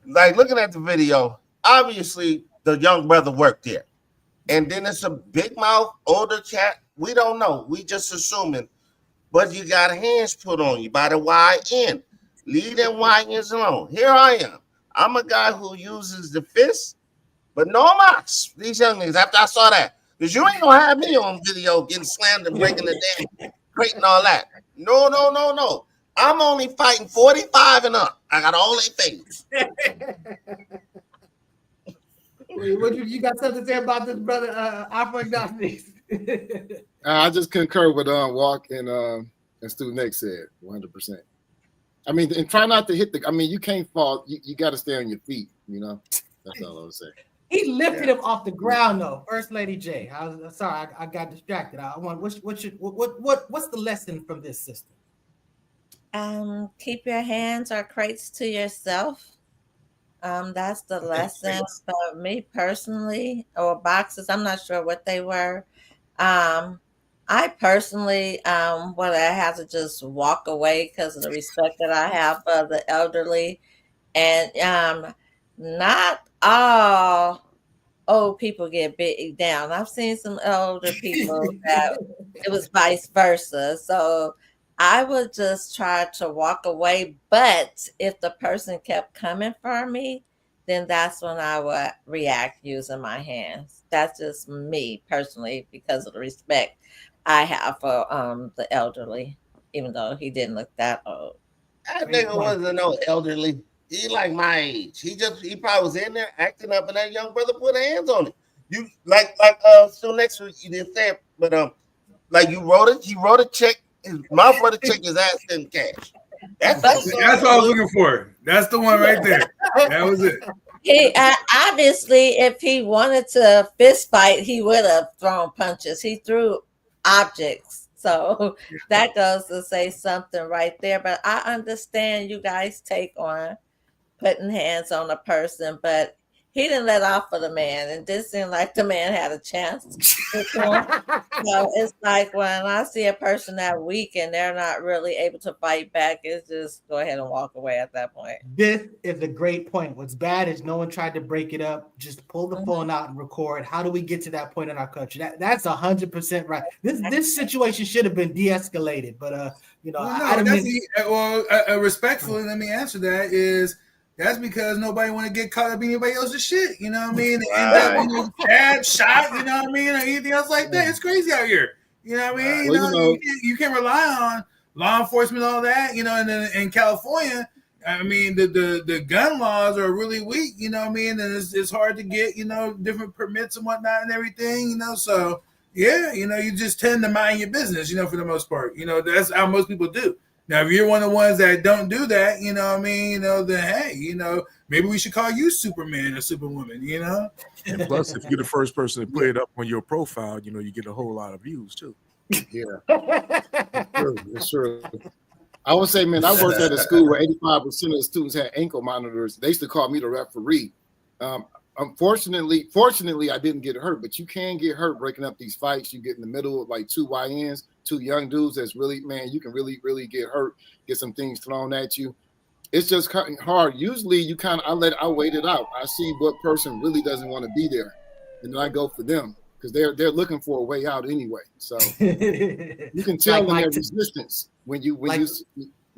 Like looking at the video, obviously the young brother worked there. and then it's a big mouth older cat. We don't know. We just assuming. But you got hands put on you by the YN. Leave them YNs alone. Here I am. I'm a guy who uses the fist, but no mas. These young niggas, after I saw that, because you ain't gonna have me on video getting slammed and breaking the damn crate and all that. No, no, no, no. I'm only fighting 45 and up. I got all their things. What you got something to say about this, brother? Afro-agnostics. I just concur with Walk and Stu Nick said 100%. I mean, and try not to hit the. I mean, you can't fall. You got to stay on your feet. You know, that's all I was saying. He lifted him off the ground, though. First Lady J. Sorry, I got distracted. I want what's the lesson from this system? Keep your hands or crates to yourself. That's the lesson. For me personally, or boxes, I'm not sure what they were. I personally would have to just walk away because of the respect that I have for the elderly, and not all old people get beat down. I've seen some older people that it was vice versa. So I would just try to walk away. But if the person kept coming for me, then that's when I would react using my hands. That's just me personally because of the respect I have for the elderly, even though he didn't look that old. That nigga wasn't no elderly. He like my age. He probably was in there acting up, and that young brother put hands on him. You so next week you didn't say it, but like you wrote it. He wrote a check. His mouth wrote a check. His ass in cash. That's what I was looking for. That's the one right there. That was it. He obviously, if he wanted to fist fight, he would have thrown punches. He threw objects, so that goes to say something right there. But I understand you guys take on putting hands on a person, but he didn't let off for the man, and this seemed like the man had a chance. So it's like when I see a person that weak and they're not really able to fight back, it's just go ahead and walk away at that point. This is a great point. What's bad is no one tried to break it up. Just pull the phone out and record. How do we get to that point in our country? That's 100% right. This situation should have been de-escalated, but respectfully, let me answer that is. That's because nobody want to get caught up in anybody else's shit. You know what I mean? And stabbed, shot, you know what I mean? Or anything else like that. It's crazy out here. You know what I mean? You can't rely on law enforcement and all that. You know, and then in California, I mean, the gun laws are really weak. You know what I mean? And it's hard to get, you know, different permits and whatnot and everything, you know? So, yeah, you know, you just tend to mind your business, you know, for the most part. You know, that's how most people do. Now, if you're one of the ones that don't do that, you know what I mean, you know, then, hey, you know, maybe we should call you Superman or Superwoman, you know? And plus, if you're the first person to put it up on your profile, you know, you get a whole lot of views, too. Yeah. It's true. I would say, man, I worked at a school where 85% of the students had ankle monitors. They used to call me the referee. Fortunately, I didn't get hurt, but you can get hurt breaking up these fights. You get in the middle of like two YNs, two young dudes that's really, man, you can really, really get hurt, get some things thrown at you. It's just hard. Usually I wait it out. I see what person really doesn't want to be there. And then I go for them because they're looking for a way out anyway. So you can tell in their resistance when you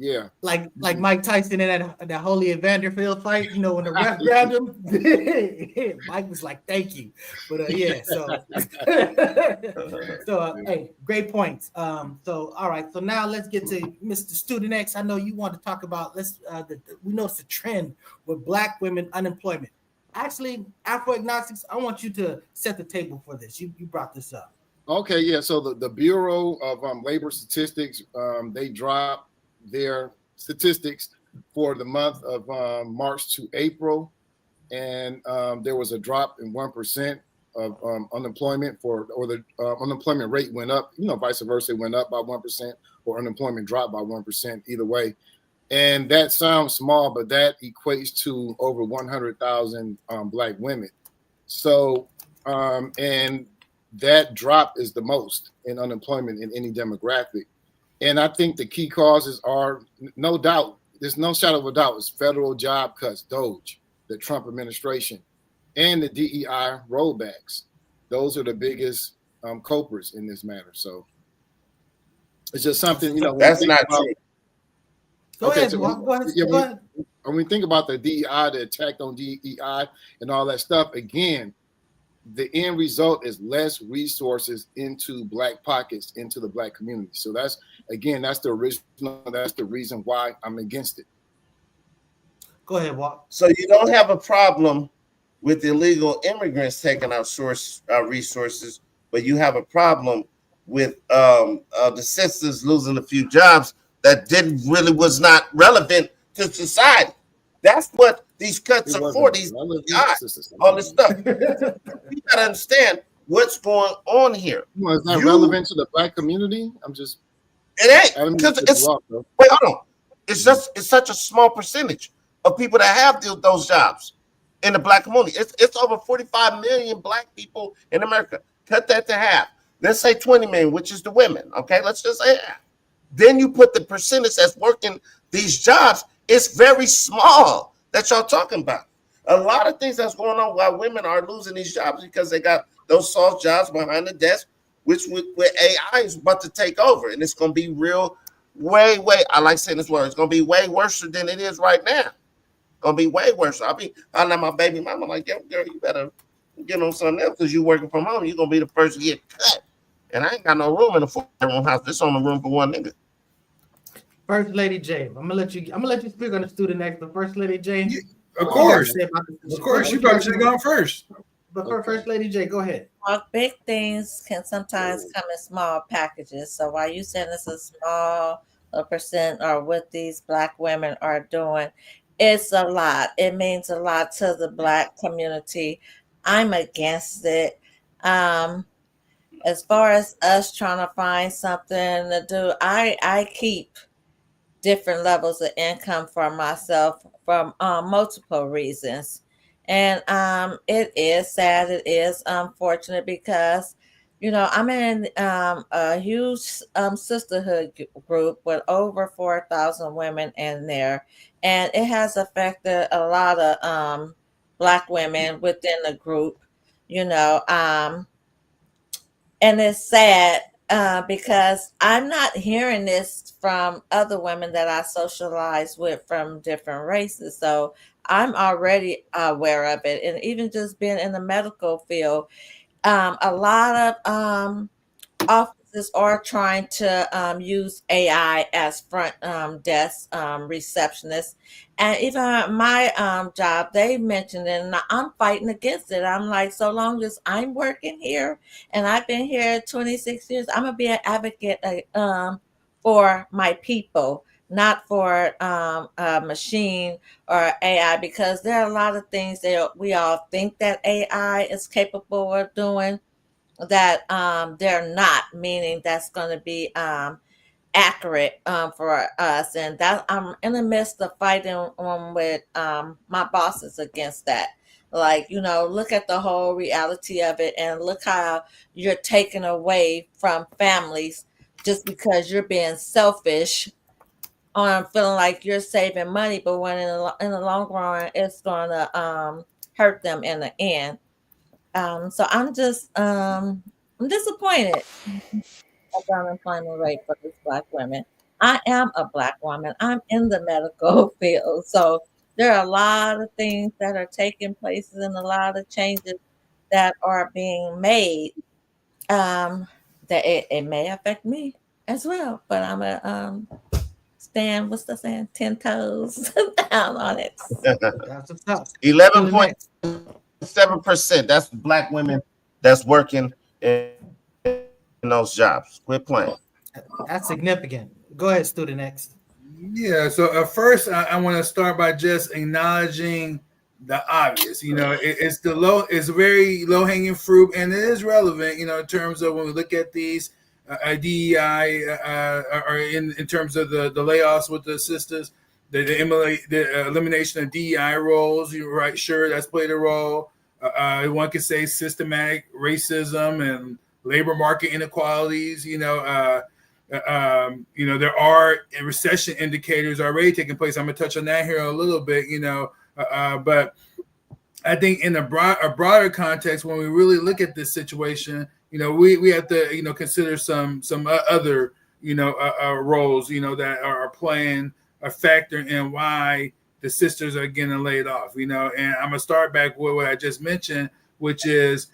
yeah. Like Mike Tyson in that Holy Vanderfield fight, you know, when the ref grabbed him, Mike was like, "Thank you," but yeah. So hey, great points. So all right. So now let's get to Mr. Student X. I know you want to talk about. We noticed a trend with Black women unemployment. Actually, Afro-agnostics, I want you to set the table for this. You brought this up. Okay, yeah. So the Bureau of Labor Statistics, they dropped their statistics for the month of March to April, and there was a drop in 1% of unemployment the unemployment rate went up, you know, vice versa, it went up by 1%, or unemployment dropped by 1%, either way. And that sounds small, but that equates to over 100,000 Black women. So, and that drop is the most in unemployment in any demographic. And I think the key causes are, no doubt, there's no shadow of a doubt, it's federal job cuts, DOGE, the Trump administration, and the DEI rollbacks. those are the biggest culprits in this matter. So it's just something, you know. That's not true. Go ahead, so Mark. Go ahead. yeah, Go ahead. when we think about the DEI, the attack on DEI and all that stuff, again, the end result is less resources into Black pockets, into the Black community. So that's the original, that's the reason why I'm against it. Go ahead, Walk. So you don't have a problem with illegal immigrants taking out resources, but you have a problem with the sisters losing a few jobs that was not relevant to society. That's what these cuts are for. These guys, all this stuff. You gotta understand what's going on here. Well, is that relevant to the Black community? It ain't, because wait, hold on. It's such a small percentage of people that have those jobs in the Black community. It's over 45 million Black people in America. Cut that to half. Let's say 20 million, which is the women. Okay, let's just say half. Then you put the percentage that's working these jobs. It's very small that y'all talking about. A lot of things that's going on while women are losing these jobs because they got those soft jobs behind the desk, which with AI is about to take over. And it's going to be way, I like saying this word, it's going to be way worse than it is right now. Going to be way worse. I'll let my baby mama like, yo, girl, you better get on something else because you working from home. You're going to be the first to get cut. And I ain't got no room in the 4-room house. This on the room for one nigga. First Lady J, I'm gonna let you speak on the student next. But First Lady J, of course, you probably should have gone first. But First Lady J, go ahead. Well, big things can sometimes come in small packages. So while you saying it's a small percent or what these Black women are doing, it's a lot. It means a lot to the Black community. I'm against it. As far as us trying to find something to do, I keep different levels of income for myself from multiple reasons. And it is sad, it is unfortunate because, you know, I'm in a huge sisterhood group with over 4,000 women in there. And it has affected a lot of Black women within the group, you know. And it's sad because I'm not hearing this from other women that I socialize with from different races. So I'm already aware of it. And even just being in the medical field, a lot of offices are trying to use AI as front desk receptionists. And even my job, they mentioned it, and I'm fighting against it. I'm like, so long as I'm working here, and I've been here 26 years, I'm going to be an advocate for my people, not for a machine or AI, because there are a lot of things that we all think that AI is capable of doing that they're not, meaning that's going to be accurate for us. And that I'm in the midst of fighting with my bosses against that. Like, you know, look at the whole reality of it and look how you're taken away from families just because you're being selfish on feeling like you're saving money, but when in the long run, it's going to hurt them in the end. So I'm just I'm disappointed at the unemployment rate for these Black women. I am a Black woman. I'm in the medical field. So there are a lot of things that are taking place and a lot of changes that are being made that it may affect me as well. But I'm a stand, what's the saying? 10 toes down on it. That's what's up. 11.7%. That's Black women that's working in those jobs. Quit playing. That's significant. Go ahead, student X. Yeah. So first, I want to start by just acknowledging the obvious. You know, it's very low hanging fruit, and it is relevant. You know, in terms of when we look at these DEI, or in terms of the layoffs with the sisters, the elimination of DEI roles. You're right, sure, that's played a role. One could say systematic racism and labor market inequalities. You know, there are recession indicators already taking place. I'm gonna touch on that here in a little bit. You know, but I think in a broader context, when we really look at this situation, we have to, consider some other, roles, that are playing a factor in why the sisters are getting laid off, and I'm gonna start back with what I just mentioned, which is,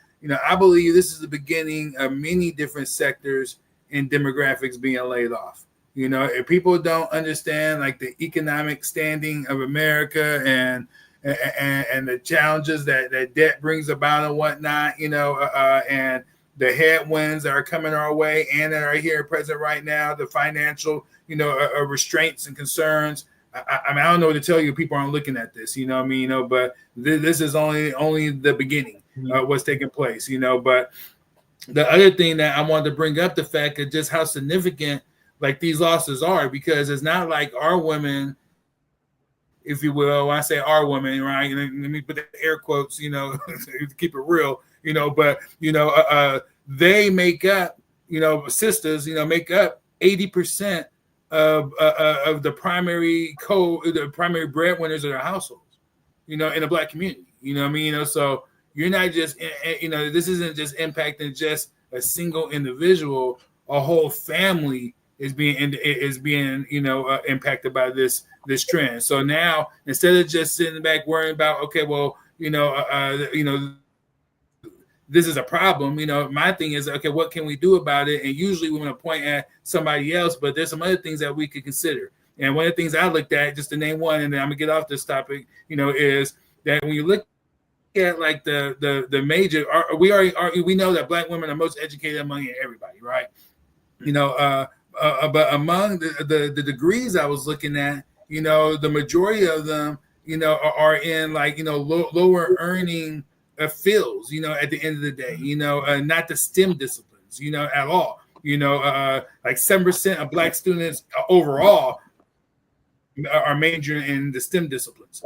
I believe this is the beginning of many different sectors in demographics being laid off. If people don't understand like the economic standing of America and the challenges that debt brings about and whatnot, and the headwinds that are coming our way and that are here present right now, the financial, restraints and concerns. I don't know what to tell you. People aren't looking at this, but this is only the beginning of what's taking place, But the other thing that I wanted to bring up, the fact of just how significant like these losses are, because it's not like our women, if you will, when I say our women, right? Let me put the air quotes, to keep it real, but they make up, sisters, make up 80% of the primary breadwinners of their households, in the Black community, so you're not just, this isn't just impacting just a single individual, a whole family is being impacted by this trend. So now, instead of just sitting back worrying about, okay, well, this is a problem, my thing is, okay, what can we do about it? And usually we want to point at somebody else, but there's some other things that we could consider. And one of the things I looked at, just to name one, and then I'm gonna get off this topic, is that when you look at like the major, we know that Black women are most educated among everybody, right? But among the degrees I was looking at, the majority of them, are in like, lower earning fields, at the end of the day, not the STEM disciplines, at all, like 7% of Black students overall are majoring in the STEM disciplines,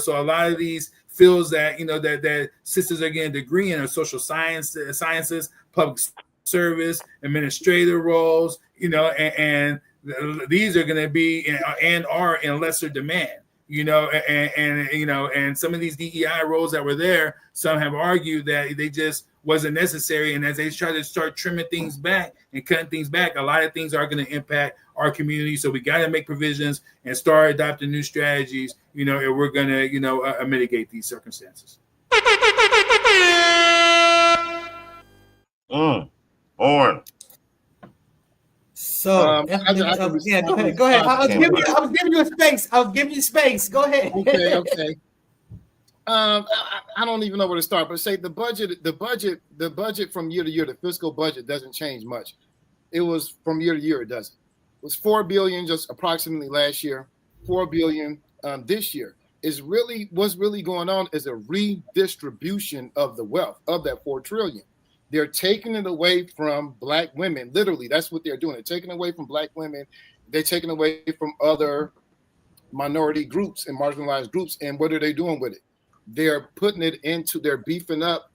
so a lot of these fields that, that sisters are getting a degree in are social sciences, public service, administrative roles, and these are going to be and are in lesser demand, and some of these DEI roles that were there, some have argued that they just wasn't necessary. And as they try to start trimming things back and cutting things back, a lot of things are going to impact our community. So we got to make provisions and start adopting new strategies, if we're going to, mitigate these circumstances. Born. So, yeah, go ahead. I was giving you a space. I was giving you space. Go ahead. Okay. I don't even know where to start, but say the budget from year to year, the fiscal budget doesn't change much. It was from year to year, it doesn't. It was $4 billion just approximately last year, $4 billion this year. What's really going on is a redistribution of the wealth of that $4 trillion. They're taking it away from Black women. Literally, that's what they're doing. They're taking away from Black women. They're taking away from other minority groups and marginalized groups. And what are they doing with it? They're putting it they're beefing up.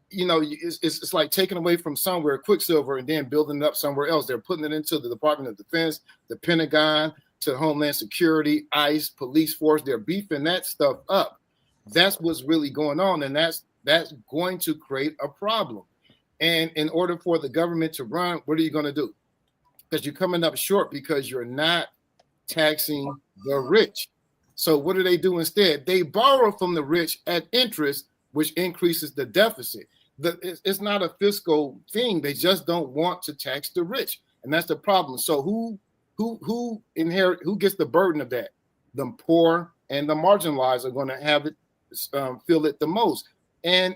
It's like taking away from somewhere, Quicksilver, and then building it up somewhere else. They're putting it into the Department of Defense, the Pentagon, to Homeland Security, ICE, police force. They're beefing that stuff up. That's what's really going on. And that's going to create a problem. And in order for the government to run, what are you going to do? Because you're coming up short because you're not taxing the rich. So what do they do instead? They borrow from the rich at interest, which increases the deficit. It's not a fiscal thing. They just don't want to tax the rich. And that's the problem. So who gets the burden of that? The poor and the marginalized are going to have it, feel it the most. And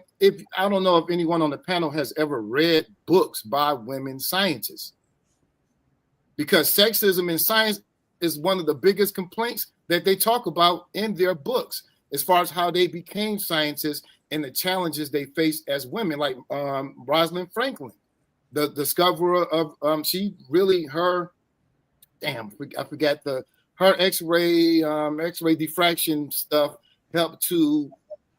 I don't know if anyone on the panel has ever read books by women scientists, because sexism in science is one of the biggest complaints that they talk about in their books, as far as how they became scientists and the challenges they face as women, like Rosalind Franklin, the discoverer of her X-ray diffraction stuff helped to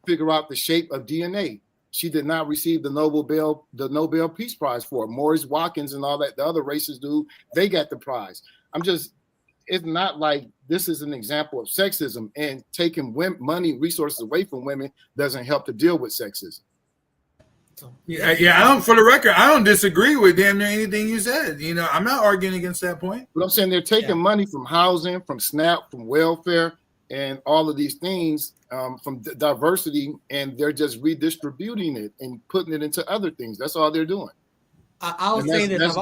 figure out the shape of DNA. She did not receive the Nobel Peace Prize for it. Maurice Watkins and all that, the other races do, they got the prize. it's not like this is an example of sexism, and taking money, resources away from women doesn't help to deal with sexism. Yeah. I don't. For the record, I don't disagree with damn near anything you said. You know, I'm not arguing against that point. But I'm saying they're taking money from housing, from SNAP, from welfare, and all of these things, from diversity, and they're just redistributing it and putting it into other things. That's all they're doing. I'll say this.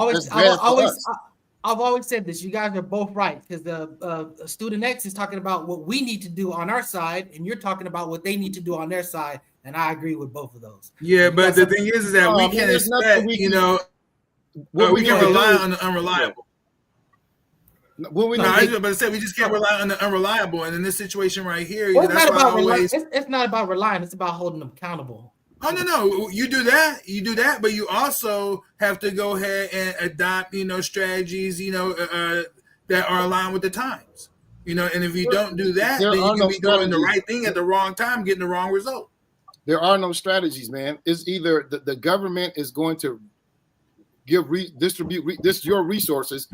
I've always said this. You guys are both right, because the Student X is talking about what we need to do on our side, and you're talking about what they need to do on their side. And I agree with both of those. Yeah, but the thing is that we can't expect, we can rely on the unreliable. We just can't rely on the unreliable. And in this situation right here, well, it's not about relying. It's about holding them accountable. Oh no, you do that, but you also have to go ahead and adopt, strategies, that are aligned with the times, And if you don't do that, then you can be doing the right thing at the wrong time, getting the wrong result. There are no strategies, man. It's either the government is going to distribute your resources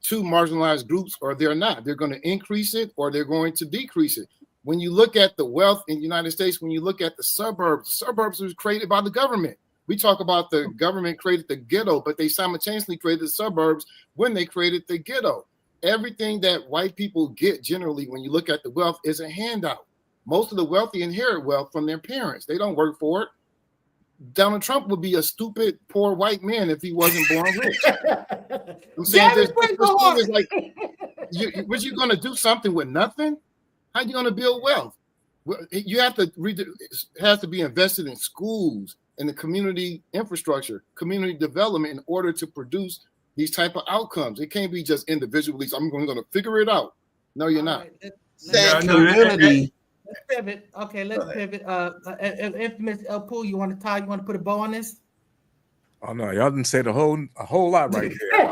to marginalized groups, or they're not. They're going to increase it, or they're going to decrease it. When you look at the wealth in the United States, when you look at the suburbs was created by the government. We talk about the government created the ghetto, but they simultaneously created the suburbs when they created the ghetto. Everything that white people get generally, when you look at the wealth, is a handout. Most of the wealthy inherit wealth from their parents. They don't work for it. Donald Trump would be a stupid, poor white man if he wasn't born rich. I'm saying this is like, was you going to do something with nothing? How are you going to build wealth? You have to has to be invested in schools and the community infrastructure, community development, in order to produce these type of outcomes. It can't be just individually. So I'm going to figure it out. No, you're not. Community. Let's pivot. Okay, let's pivot. Infamous El Poo, you want to put a bow on this? Oh no, y'all didn't say a whole lot right there.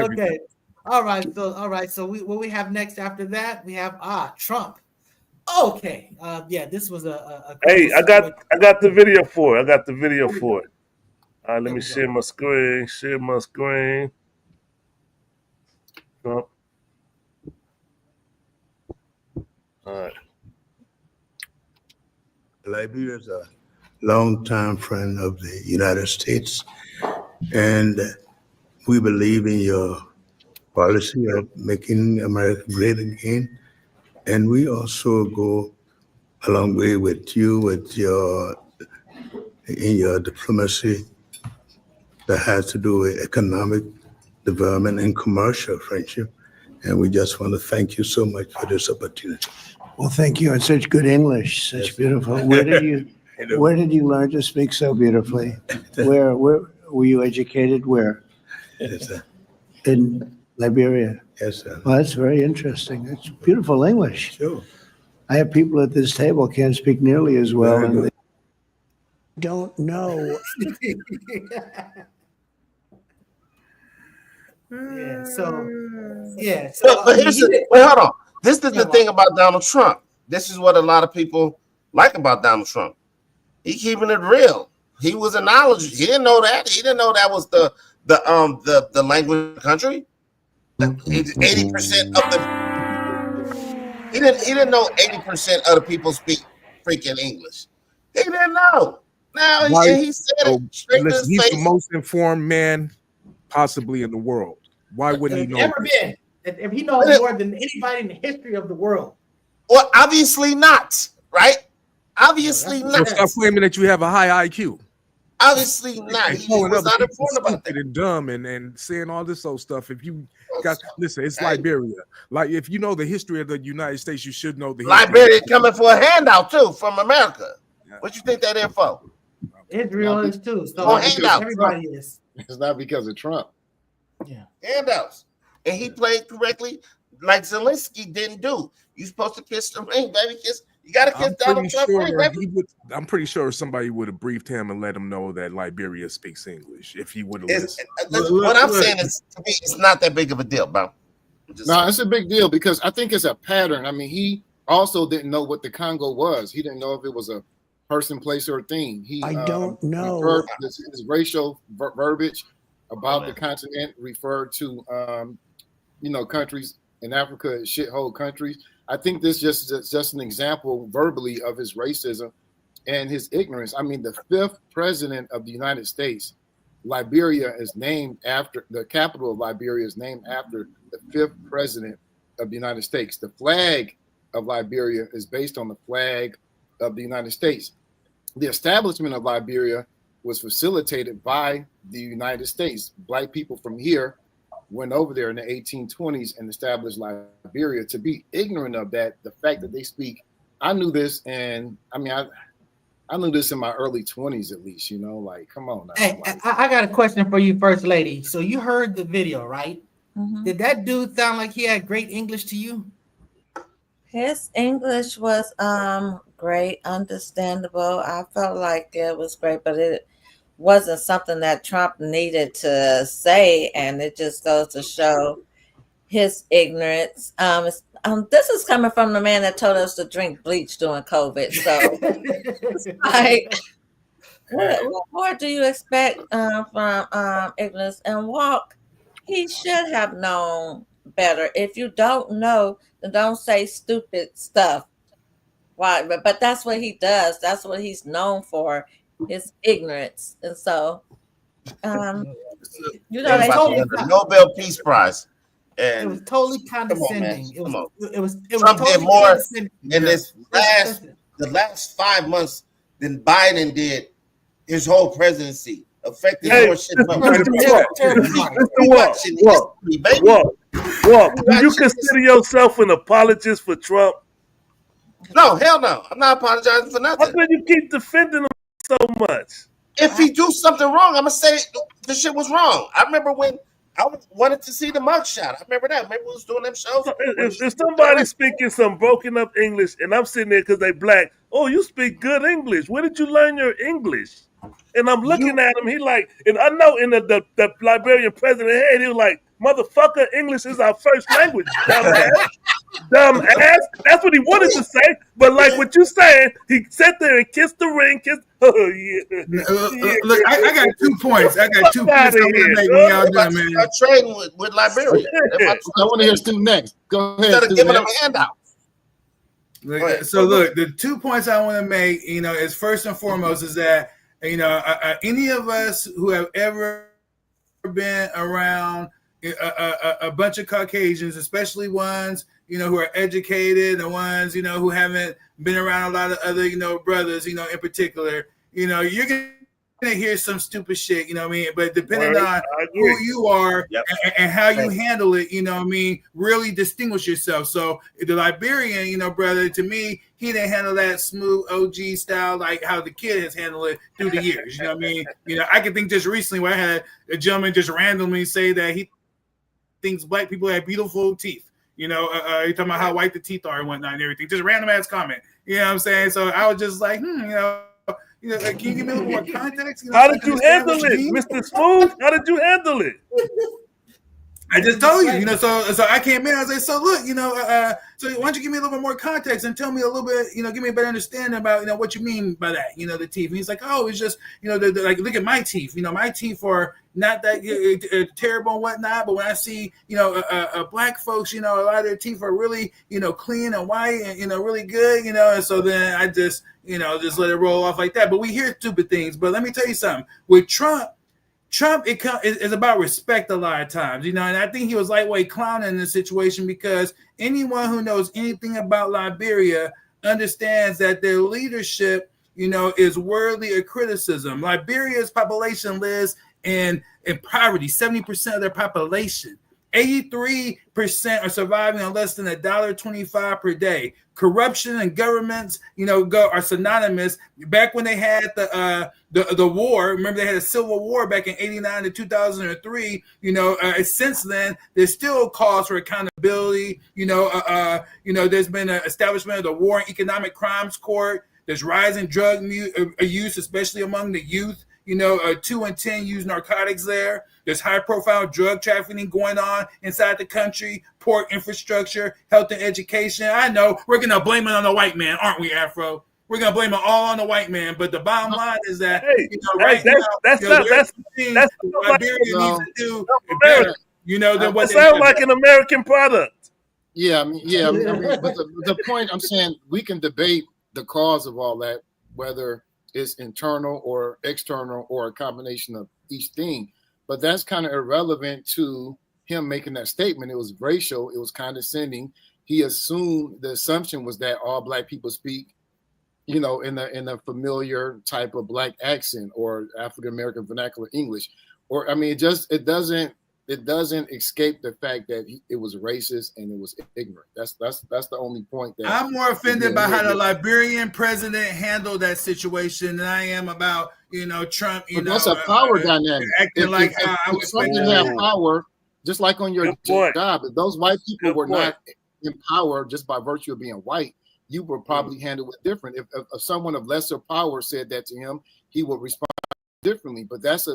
Okay. All right. So what we have next after that, we have Trump. Okay. This was a hey, I got the video for it. Let me share my screen. Trump. All right. Liberia is a longtime friend of the United States, and we believe in your policy of making America great again. And we also go a long way with you in your diplomacy that has to do with economic development and commercial friendship. And we just want to thank you so much for this opportunity. Well, thank you. And such good English, such beautiful. Where did you learn to speak so beautifully? Where were you educated? Where? Yes, sir. In Liberia. Yes, sir. Well, that's very interesting. It's beautiful English. Sure. I have people at this table can't speak nearly as well. And they don't know. But hold on. This is the thing about Donald Trump. This is what a lot of people like about Donald Trump. He keeping it real. He was a knowledge. He didn't know that. He didn't know that was the language of the country. 80% of the he didn't know 80% of the people speak freaking English. He didn't know. Now he said it straight to his he's face. the most informed man possibly in the world. Why wouldn't he know? Never been. If he knows more than anybody in the history of the world. Well, obviously not, right? Obviously not. Stop claiming that you have a high IQ. Obviously not. He was not informed about that. And dumb and saying all this old stuff. If you got listen, it's Liberia. Like if you know the history of the United States, you should know the Liberia coming for a handout too from America. What you think that is for? Israel is too. So everybody is. It's not because of Trump. Yeah. Handouts. And he played correctly like Zelensky didn't do. You supposed to kiss the ring, baby. You gotta kiss Donald Trump ring, baby. I'm pretty sure somebody would have briefed him and let him know that Liberia speaks English if he would have listened. What I'm saying is, to me, it's not that big of a deal, bro. No, it's a big deal because I think it's a pattern. I mean, he also didn't know what the Congo was. He didn't know if it was a person, place, or thing. I don't know. His racial verbiage about the continent referred to, countries and Africa is shithole countries. I think this just an example verbally of his racism and his ignorance. I mean, the 5th president of the United States, Liberia is named after, the capital of Liberia is named after the 5th president of the United States. The flag of Liberia is based on the flag of the United States. The establishment of Liberia was facilitated by the United States. Black people from here went over there in the 1820s and established Liberia. To be ignorant of that, the fact that they speak, I knew this, and I mean, I knew this in my early 20s at least, you know, like, come on now. Hey, like, I got a question for you, First Lady. So you heard the video, right? Mhm. Did that dude sound like he had great English to you? His English was great, understandable. I felt like it was great, but it wasn't something that Trump needed to say, and it just goes to show his ignorance. This is coming from the man that told us to drink bleach during COVID. So, it's like, what more do you expect from ignorance? And Walk, he should have known better. If you don't know, then don't say stupid stuff. Why? But that's what he does. That's what he's known for, his ignorance. And so, you know, They about to win the Nobel Peace Prize. And it was totally condescending. It was Trump totally did more condescending. in the last 5 months than Biden did his whole presidency. Affected more shit. Walk. Do you consider yourself an apologist for Trump? No, hell no. I'm not apologizing for nothing. How can you keep defending him so much? If he do something wrong, I'm gonna say the shit was wrong. I remember when I wanted to see the mugshot. I remember that. Remember we was doing them shows. If somebody's speaking some broken up English and I'm sitting there because they black, oh, you speak good English. Where did you learn your English? And I'm looking at him. He like, and I know in the Liberian president head, he was like, motherfucker, English is our first language. Dumbass. That's what he wanted to say. But like what you saying, he sat there and kissed the ring. Oh yeah. Look, I got 2 points. I got 2 points. I'm gonna make when y'all done, man. I'm trading with Liberia. I want to hear Stu next. Go ahead. Instead of giving them a handout. So look, the 2 points I want to make, you know, is first and foremost is that, you know, any of us who have ever been around a bunch of Caucasians, especially ones, you know, who are educated, the ones, you know, who haven't been around a lot of other, you know, brothers, you know, in particular, you know, you're going to hear some stupid shit, you know what I mean? But depending on who you are and how you handle it, you know what I mean, really distinguish yourself. So the Liberian, you know, brother, to me, he didn't handle that smooth OG style like how the kid has handled it through the years. You know what I mean? You know, I can think just recently where I had a gentleman just randomly say that he thinks black people have beautiful teeth. You know, you're talking about how white the teeth are and whatnot and everything. Just random ass comment. You know what I'm saying? So I was just like, you know, like, can you give me a little more context? You know, how did you handle it, Mr. Smooth? How did you handle it? I just told you, you know, so I came in, I was like, so look, you know, so why don't you give me a little bit more context and tell me a little bit, you know, give me a better understanding about, you know, what you mean by that, you know, the teeth. And he's like, oh, it's just, you know, like, look at my teeth, you know, my teeth are not that terrible and whatnot, but when I see, you know, black folks, you know, a lot of their teeth are really, you know, clean and white and, you know, really good, you know, and so then I just, you know, just let it roll off like that. But we hear stupid things. But let me tell you something. With Trump is about respect a lot of times, you know, and I think he was lightweight clowning in this situation because anyone who knows anything about Liberia understands that their leadership, you know, is worthy of criticism. Liberia's population lives in poverty, 70% of their population. 83% are surviving on less than $1.25 per day. Corruption and governments, you know, are synonymous. Back when they had the war, remember they had a civil war back in '89 to 2003. You know, since then there's still calls for accountability. You know, there's been an establishment of the War and Economic Crimes Court. There's rising drug use, especially among the youth. You know, 2 in 10 use narcotics there. There's high-profile drug trafficking going on inside the country, poor infrastructure, health and education. I know we're going to blame it on the white man, aren't we, Afro? We're going to blame it all on the white man. But the bottom line is that, you know, right now, that's Liberia needs to do better, you know, than what it sounds like an American product. Yeah, I mean, but the point I'm saying, we can debate the cause of all that, whether it's internal or external or a combination of each thing. But that's kind of irrelevant to him making that statement. It was racial. It was condescending. He assumed, the assumption was that all black people speak, in a familiar type of black accent or African American vernacular English, or I mean, it doesn't escape the fact that it was racist and it was ignorant. That's the only point. That I'm more offended by how the Liberian president handled that situation than I am about Trump. But that's a power dynamic. Acting like how I would something have power, just like on your job. If those white people were not in power just by virtue of being white, you would probably handle it different. If someone of lesser power said that to him, he would respond differently. But that's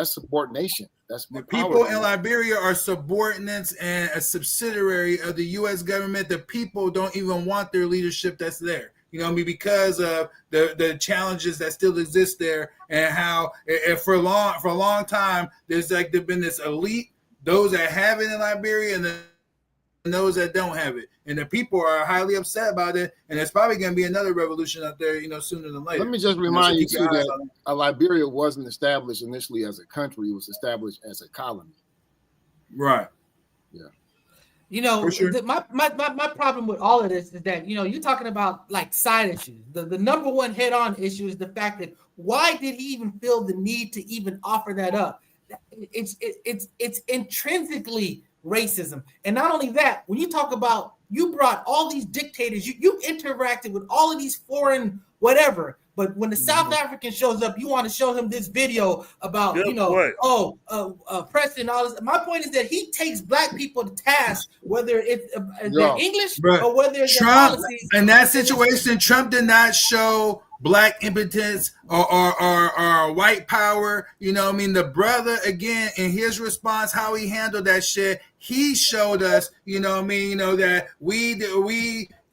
subordination. That's the people in Liberia are subordinates and a subsidiary of the U.S. government. The people don't even want their leadership that's there. Because of the challenges that still exist there, and how for a long time there's been this elite, those that have it in Liberia and those that don't have it, and the people are highly upset about it, and there's probably going to be another revolution out there, sooner than later. Let me just remind you too that Liberia wasn't established initially as a country; it was established as a colony. Right. Yeah. Sure. My problem with all of this is that you're talking about like side issues. The number one head-on issue is the fact that why did he even feel the need to even offer that up? It's intrinsically racism. And not only that, when you talk about, you brought all these dictators, you interacted with all of these foreign whatever, but when the South African shows up, you want to show him this video about Preston, all this. My point is that he takes black people to task, whether it's their English or whether it's Trump, their policies. in that situation, Trump did not show black impotence or white power. The brother, again, in his response, how he handled that shit, he showed us, that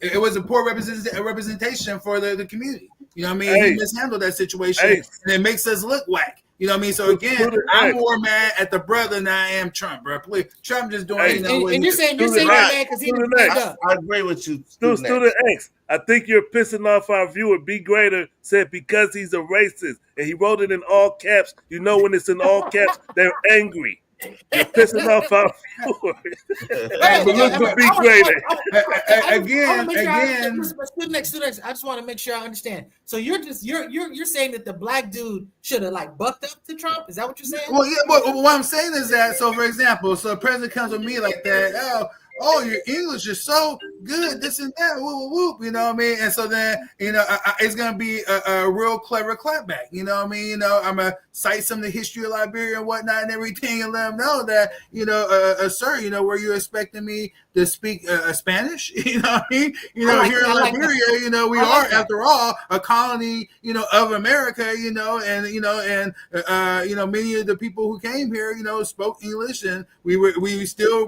it was a poor representation for the community. He mishandled that situation, and it makes us look whack. So again, I'm more mad at the brother than I am Trump, bro. Please, Trump just doing. And you're saying that because he didn't stand up. I agree with you, Student X. I think you're pissing off our viewer. B Greater said because he's a racist, and he wrote it in all caps. When it's in all caps, they're angry. You're pissing off our viewer. But look for B Greater. Again. Student X, I just want to make sure I understand. So you're saying that the black dude should have bucked up to Trump? Is that what you're saying? Well, yeah. But what I'm saying is that, so for example, so the president comes with me like that. Oh, your English is so good, this and that, whoop, whoop, you know what I mean? And so then, it's going to be a real clever clapback, you know what I mean? I'm going to cite some of the history of Liberia and whatnot and everything and let them know that, sir, were you expecting me to speak Spanish? You know what I mean? Here in Liberia, we are, after all, a colony, of America, and many of the people who came here, spoke English, and we still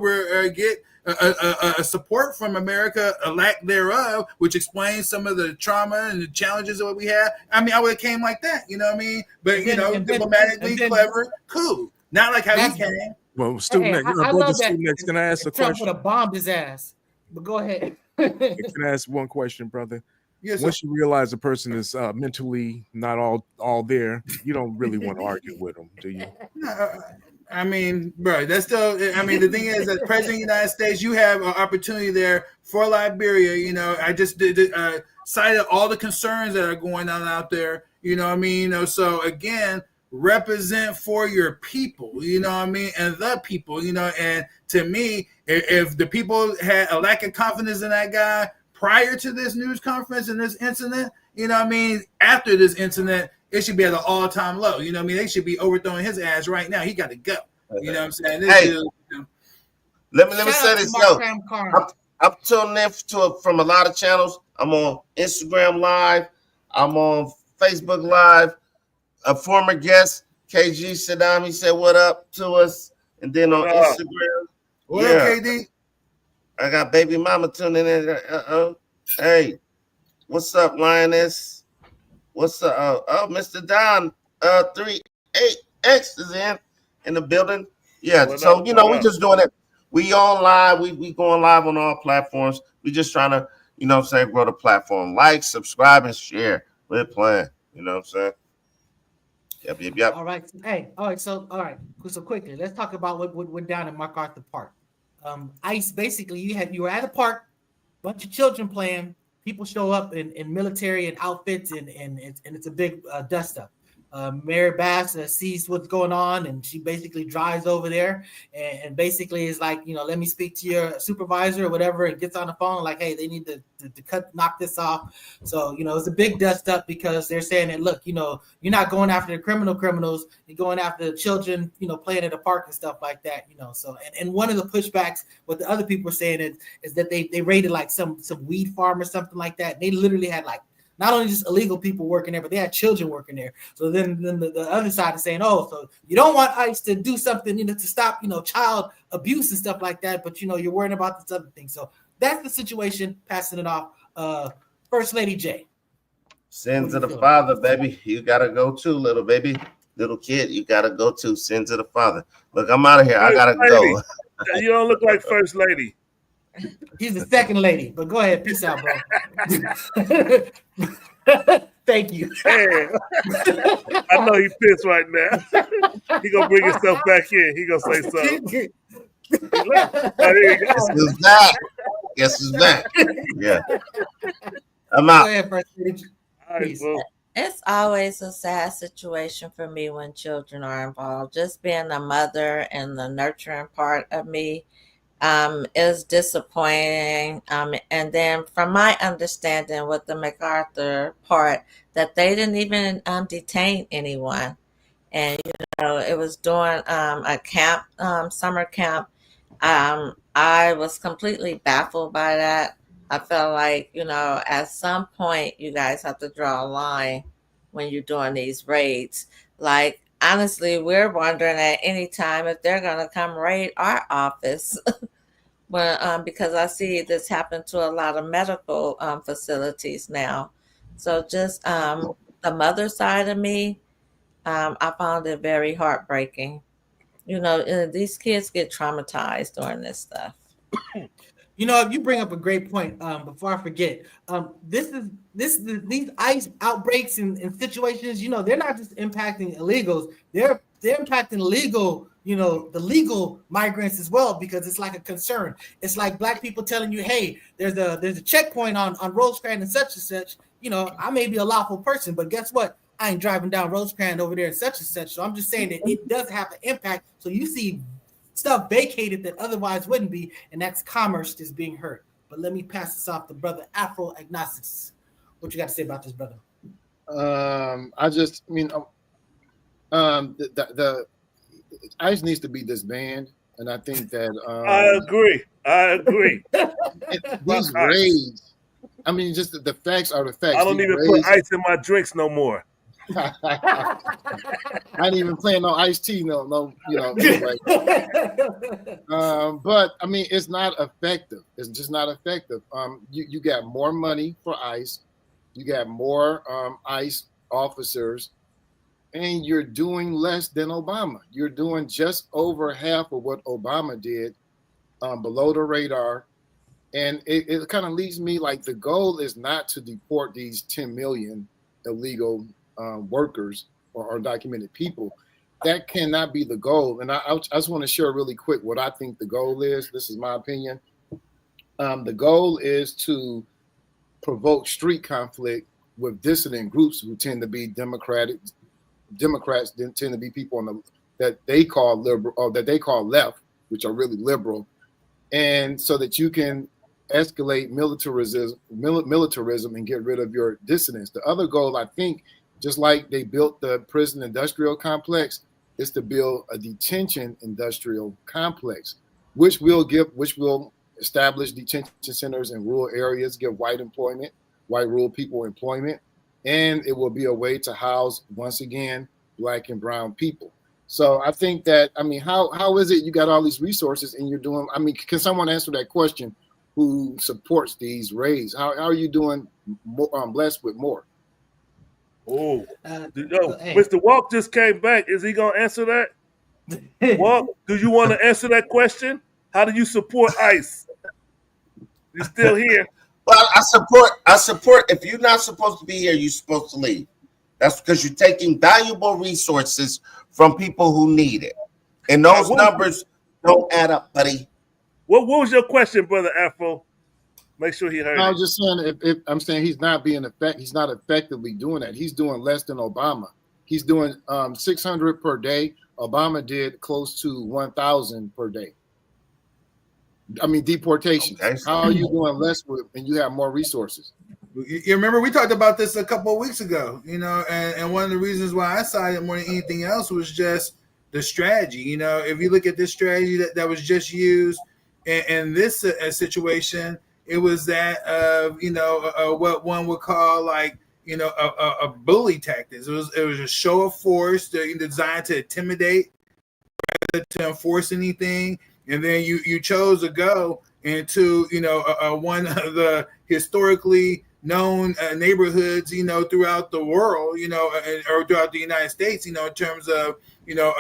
get a support from America, a lack thereof, which explains some of the trauma and the challenges that we have. I mean, I would have came like that, you know what I mean? But, diplomatically clever, cool. Not like how he came. Well, student next, can I ask a Trump question? would have bombed his ass. But go ahead. Can I ask one question, brother? Yes, once you realize a person is mentally not all there, you don't really want to argue with them, do you? I mean, bro, that's still. I mean, the thing is, as president of the United States, you have an opportunity there for Liberia. I just cited all the concerns that are going on out there. You know what I mean? So again, represent for your people. You know what I mean? And the people. And to me, if the people had a lack of confidence in that guy prior to this news conference and this incident, after this incident, it should be at an all-time low. They should be overthrowing his ass right now. He got to go. You know what I'm saying? Let me say this, I'm tuning in from a lot of channels. I'm on Instagram Live. I'm on Facebook Live. A former guest, KG Saddam, he said what up to us. And then on Instagram. What up, KD? I got baby mama tuning in. Hey, what's up, Lioness? What's up? Mr. Don 38X is in the building. Yeah, we're just doing it. We on live. We going live on all platforms. We just trying to, you know what I'm saying, grow the platform. Like, subscribe, and share. We're playing. You know what I'm saying? Yep. All right. Hey, all right. So quickly, let's talk about what went down in MacArthur Park. ICE, basically, you were at a park, bunch of children playing. People show up in military and outfits, and it's a big dust up. Mary Bass sees what's going on, and she basically drives over there and basically is like, let me speak to your supervisor or whatever, and gets on the phone like, hey, they need to knock this off. So, it's a big dust up because they're saying that, look, you're not going after the criminals, you're going after the children, playing at the park and stuff like that, So, and one of the pushbacks, what the other people are saying is that they raided like some weed farm or something like that. They literally had like not only just illegal people working there, but they had children working there. So then the other side is saying, oh, so you don't want ICE to do something, to stop, child abuse and stuff like that, but you're worrying about this other thing. So that's the situation. Passing it off, First Lady J. Sins of the Father, baby. You gotta go too, little baby, little kid. You gotta go to sins of the Father. Look, I'm out of here. I gotta go. You don't look like First Lady. He's the second lady, but go ahead. Peace out, bro. Thank you. Man, I know he pissed right now. He gonna bring himself back in. He gonna say something. Guess who's back? Guess who's back? Yeah. I'm out. Go ahead, First Lady. It's always a sad situation for me when children are involved. Just being a mother and the nurturing part of me is disappointing. And then from my understanding with the MacArthur part, that they didn't even detain anyone. And, it was during a camp, summer camp. I was completely baffled by that. I felt like, at some point you guys have to draw a line when you're doing these raids. Like, honestly, we're wondering at any time if they're going to come raid our office. Because I see this happen to a lot of medical facilities now. So just the mother side of me, I found it very heartbreaking. These kids get traumatized during this stuff. You bring up a great point. Before I forget, these ICE outbreaks and situations. They're not just impacting illegals; they're impacting legal. The legal migrants as well, because it's like a concern. It's like black people telling you, hey, there's a checkpoint on Rosecrans and such. I may be a lawful person, but guess what? I ain't driving down Rosecrans over there and such. So I'm just saying that it does have an impact. So you see stuff vacated that otherwise wouldn't be, and that's commerce that's being hurt. But let me pass this off to brother Afro Agnostics. What you got to say about this, brother? The ICE needs to be disbanded, and I think that I agree. These raids, just the facts are the facts. I don't even put ice in my drinks no more. I ain't even playing no iced tea, no. Anyway. But it's not effective. It's just not effective. You got more money for ICE, you got more ICE officers, and you're doing less than Obama. You're doing just over half of what Obama did, below the radar. And it kind of leaves me like the goal is not to deport these 10 million illegal workers or undocumented people. That cannot be the goal. And I just want to share really quick what I think the goal is. This is my opinion. The goal is to provoke street conflict with dissident groups who tend to be Democrats tend to be people that they call liberal, or that they call left, which are really liberal, and so that you can escalate militarism and get rid of your dissidents. The other goal, I think, just like they built the prison industrial complex, is to build a detention industrial complex, which will establish detention centers in rural areas, give white rural people employment, and it will be a way to house, once again, Black and brown people. So I think that, how is it you got all these resources and you're doing, can someone answer that question who supports these raids? How are you doing less with more? Oh, Mr. Walk just came back. Is he going to answer that? Walk, do you want to answer that question? How do you support ICE? You still here? Well, I support. If you're not supposed to be here, you're supposed to leave. That's because you're taking valuable resources from people who need it, and those numbers don't add up, buddy. What was your question, Brother Afro? Make sure he heard. I was just saying, if I'm saying he's not effectively doing that. He's doing less than Obama. He's doing 600 per day. Obama did close to 1,000 per day. I mean, deportations. Okay. How are you doing less with and you have more resources? You remember we talked about this a couple of weeks ago, you know, and one of the reasons why I cited more than anything else was just the strategy. You know, if you look at this strategy that was just used in this situation, it was that of, you know, what one would call like, you know, a bully tactics. It was a show of force designed to intimidate, rather to enforce anything. And then you chose to go into, you know, one of the historically known neighborhoods, you know, throughout the world, you know, or throughout the United States, you know, in terms of, you know,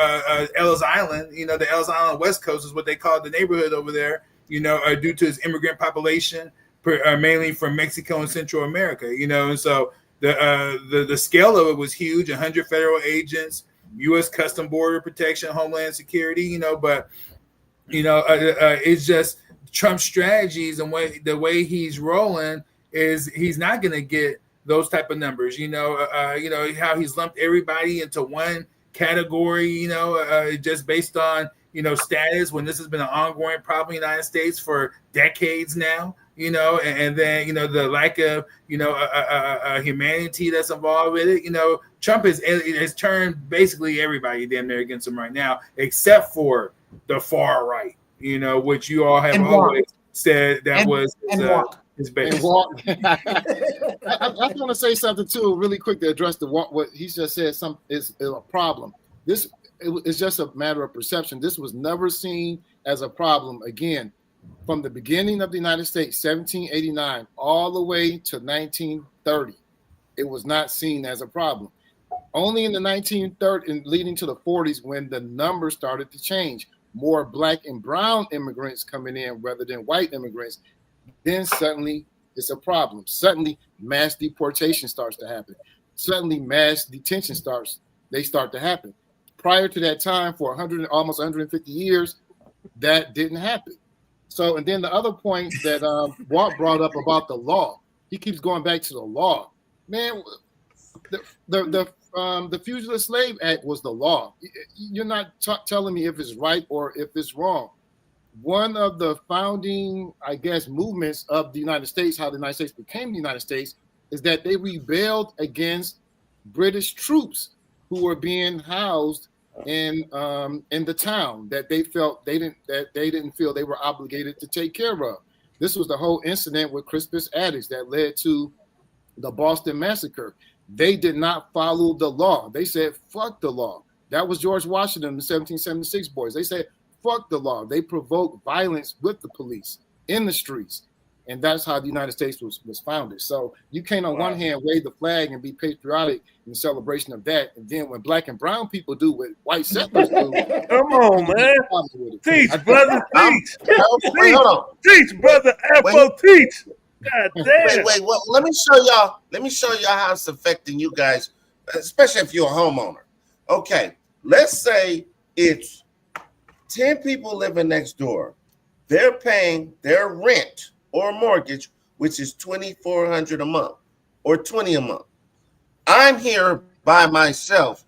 Ellis Island, you know, the Ellis Island West Coast is what they call the neighborhood over there, you know, due to its immigrant population, mainly from Mexico and Central America, you know, and so the scale of it was huge, 100 federal agents, U.S. Custom Border Protection, Homeland Security, you know, but you know, it's just Trump's strategies and the way he's rolling is he's not going to get those type of numbers. You know how he's lumped everybody into one category. You know, just based on status when this has been an ongoing problem in the United States for decades now. You know, and then the lack of humanity that's involved with it. You know, Trump has turned basically everybody damn near against him right now, except for the far right, you know, which you all have always said that was his base. I want to say something too, really quick to address what he just said. Is a problem. This is just a matter of perception. This was never seen as a problem. Again, from the beginning of the United States, 1789, all the way to 1930, it was not seen as a problem. Only in the 1930s and leading to the 40s, when the numbers started to change, more black and brown immigrants coming in rather than white immigrants, then suddenly it's a problem. Suddenly mass deportation starts to happen. Suddenly mass detention start to happen. Prior to that time, for almost 150 years, that didn't happen. So, and then the other point that Walt brought up about the law, he keeps going back to the law. Man, the Fugitive Slave Act was the law. You're not telling me if it's right or if it's wrong. One of the founding, I guess, movements of the United States, how the United States became the United States, is that they rebelled against British troops who were being housed in the town that they didn't feel they were obligated to take care of. This was the whole incident with Crispus Attucks that led to the Boston Massacre. They did not follow the law. They said, fuck the law. That was George Washington, the 1776 boys. They said, fuck the law. They provoked violence with the police in the streets. And that's how the United States was founded. So you can't on one hand wave the flag and be patriotic in celebration of that. And then when black and brown people do what white settlers do. Come on, man. Teach, brother, teach. Teach, brother, Afro, teach. God damn. Wait. Well, let me show y'all how it's affecting you guys, especially if you're a homeowner. Okay, let's say it's 10 people living next door. They're paying their rent or mortgage, which is $2,400 a month or $20 a month. I'm here by myself,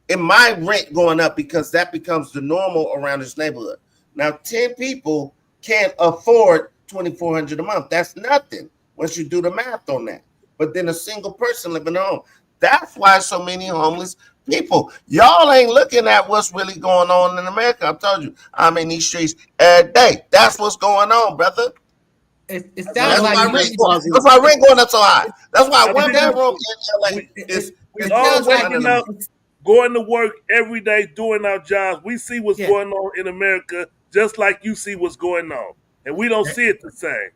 and my rent going up because that becomes the normal around this neighborhood. Now, 10 people can't afford $2,400 a month. That's nothing once you do the math on that. But then a single person living at home. That's why so many homeless people. Y'all ain't looking at what's really going on in America. I told you, I'm in these streets every day. That's what's going on, brother. It sounds like that's why rent going up so high. That's why one bedroom in LA is all waking up, going to work every day, doing our jobs. We see what's going on in America, just like you see what's going on, and we don't see it the same.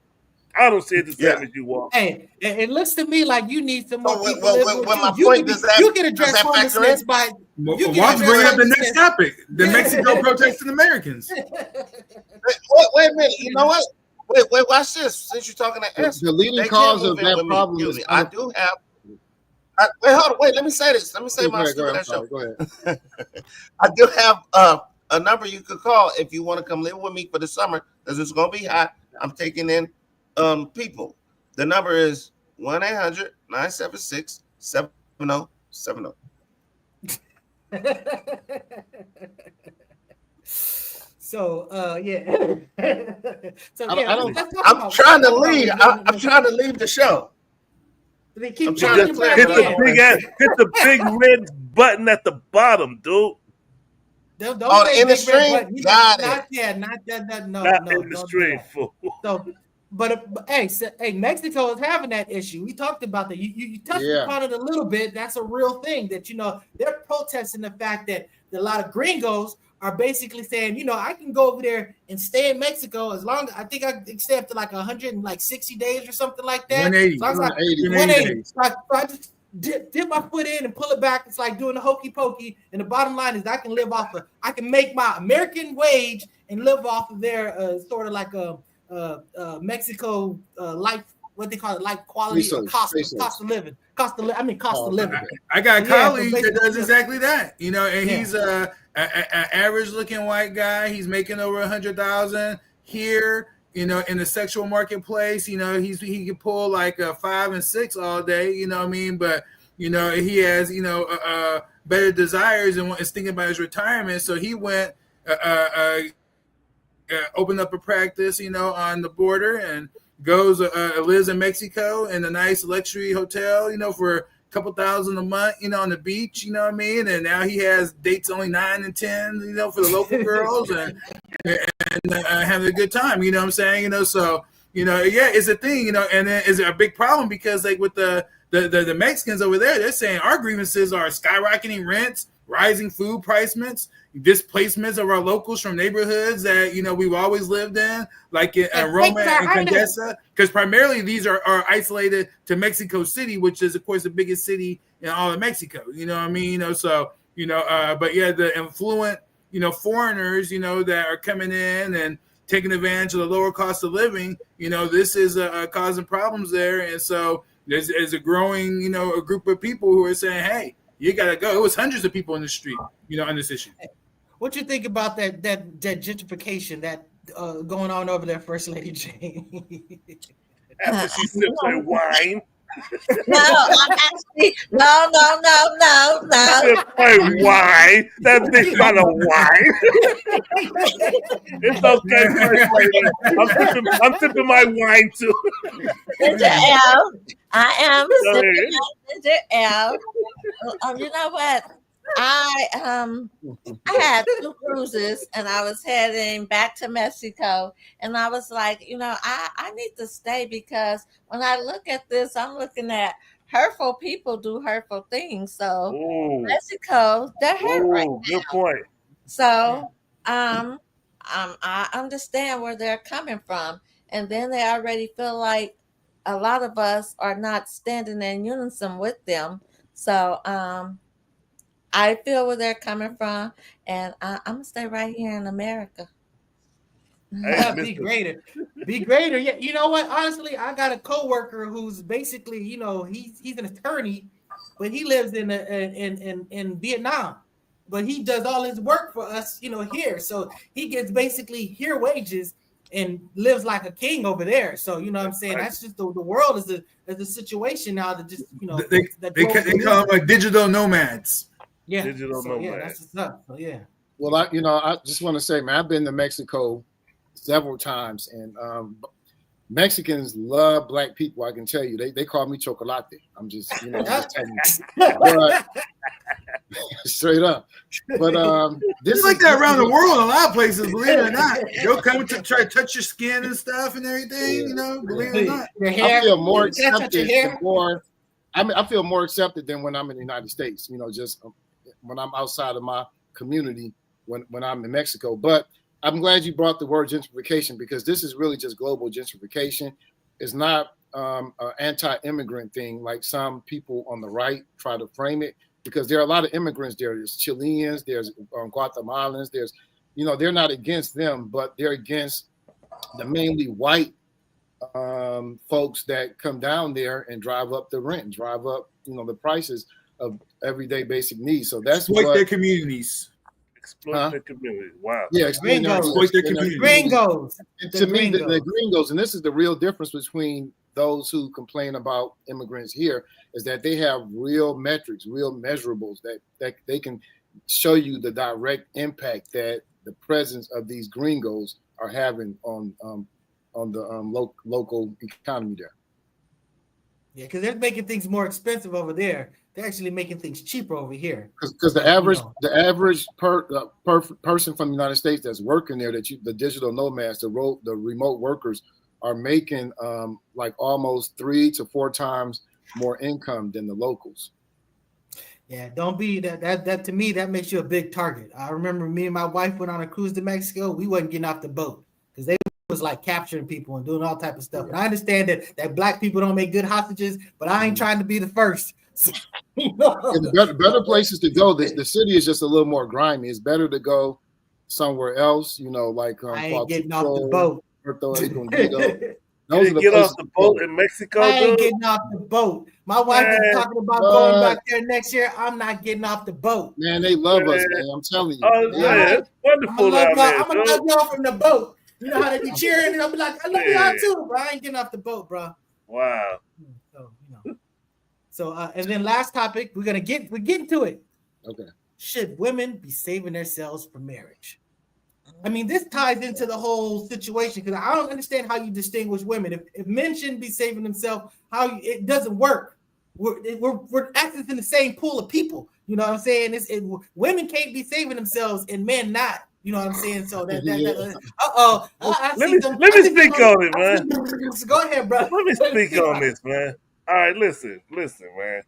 I don't see it the same as you walk. Hey, it looks to me like you need some more people. You get addressed homelessness by. Walt's bringing up the next topic: the Mexico protesting Americans. Wait a minute. You know what? Wait, watch this. Since you're talking to us, The leading cause of that problem is I do have. Wait, hold on. Wait, let me say this. Let me say my stupid ass show. Go ahead. I do have a number you could call if you want to come live with me for the summer because it's gonna be hot. I'm taking in people. The number is 1-800-976-7070. So yeah. So yeah, I'm trying to leave. I'm trying to leave the show. They keep hit the big red button at the bottom, dude. Don't in the stream. Got it. Not that. No, not in the stream. So, but hey, Mexico is having that issue. We talked about that. You touched upon it a little bit. That's a real thing that they're protesting the fact that a lot of gringos are basically saying, I can go over there and stay in Mexico as long as I think I can stay up to like 160 days or something like that. 180. So I just dip my foot in and pull it back. It's like doing the hokey pokey. And the bottom line is I can make my American wage and live off of their sort of like a Mexico life, what they call it, life quality, cost of living. Cost of living. I got a colleague that does exactly that, and he's an average looking white guy. He's making over 100,000 here, in the sexual marketplace. He can pull like 5 and 6 all day, you know what I mean? But, he has, better desires and is thinking about his retirement. So he went, opened up a practice, on the border and goes lives in Mexico in a nice luxury hotel, for a couple thousand a month, on the beach, you know what I mean? And now he has dates only 9 and 10, for the local girls and having a good time, you know what I'm saying? So, it's a thing, and then is it a big problem because like with the Mexicans over there, they're saying our grievances are skyrocketing rents, rising food prices, displacements of our locals from neighborhoods that we've always lived in, like in Roma and Condesa, because primarily these are isolated to Mexico City, which is of course the biggest city in all of Mexico. You know what I mean? So but yeah, the affluent foreigners that are coming in and taking advantage of the lower cost of living. This is causing problems there, and so there's a growing a group of people who are saying, hey, you gotta go. It was hundreds of people in the street, on this issue. What you think about that gentrification that going on over there, First Lady Jane? After she sips her wine. No, I'm actually no. Sip her wine. That bitch got a wine. It's okay, First Lady. I'm sipping my wine too. Ginger ale. I am sipping my ginger ale. You know what? I had 2 cruises and I was heading back to Mexico, and I was like, I need to stay because when I look at this, I'm looking at hurtful people do hurtful things. So Mexico, they're hurt right now. Good point. So I understand where they're coming from, and then they already feel like a lot of us are not standing in unison with them. So I feel where they're coming from, and I'm gonna stay right here in America. Be greater. Yeah, you know what? Honestly, I got a coworker who's basically, he's an attorney, but he lives in Vietnam. But he does all his work for us, here. So he gets basically here wages and lives like a king over there. So you know what I'm saying? That's just the world is the situation now that just they call them digital nomads. Yeah, digital nomad. Yeah, that's what's up. So yeah. Well, I just want to say, man, I've been to Mexico several times, and Mexicans love black people. I can tell you, they call me chocolate. I'm just, just telling you. But, straight up. But this is like that around the world, a lot of places, believe it or not. They'll come to try to touch your skin and stuff and everything. Believe it or not. I feel more accepted I feel more accepted than when I'm in the United States. Just when I'm outside of my community, when I'm in Mexico. But I'm glad you brought the word gentrification, because this is really just global gentrification. It's not an anti-immigrant thing like some people on the right try to frame it, because there are a lot of immigrants there. There's Chileans, there's Guatemalans, there's they're not against them, but they're against the mainly white folks that come down there and drive up the rent, drive up, the prices of everyday basic needs. So that's exploit their communities. Exploit their community. Wow. Yeah, exploit their community. Gringos. To me, the gringos, and this is the real difference between those who complain about immigrants here, is that they have real metrics, real measurables that they can show you the direct impact that the presence of these gringos are having on the local economy there. Yeah, because they're making things more expensive over there. They're actually making things cheaper over here. Because the average person from the United States that's working there, the digital nomads, the remote workers, are making like almost 3 to 4 times more income than the locals. Yeah, don't be that to me, that makes you a big target. I remember me and my wife went on a cruise to Mexico. We wasn't getting off the boat because they was like capturing people and doing all type of stuff. And I understand that black people don't make good hostages, but I ain't trying to be the first. So, better places to go. The city is just a little more grimy. It's better to go somewhere else, like I ain't getting off the boat. You didn't get off the boat in Mexico. I ain't getting off the boat. My wife is talking about going back there next year. I'm not getting off the boat. Man, they love us, man. I'm telling you. Oh, yeah, it's wonderful I'm down gonna love y'all from the boat. You know how they be cheering, and I'll be like, I love y'all too, bro. I ain't getting off the boat, bro. Wow. So, and then last topic, we're getting to it. Okay. Should women be saving themselves for marriage? I mean, this ties into the whole situation because I don't understand how you distinguish women. If men shouldn't be saving themselves, it doesn't work. We're accessing the same pool of people. You know what I'm saying? Women can't be saving themselves and men not. You know what I'm saying? So let me speak on it, man. Go ahead, bro. Let me speak on this, man. All right, listen, man.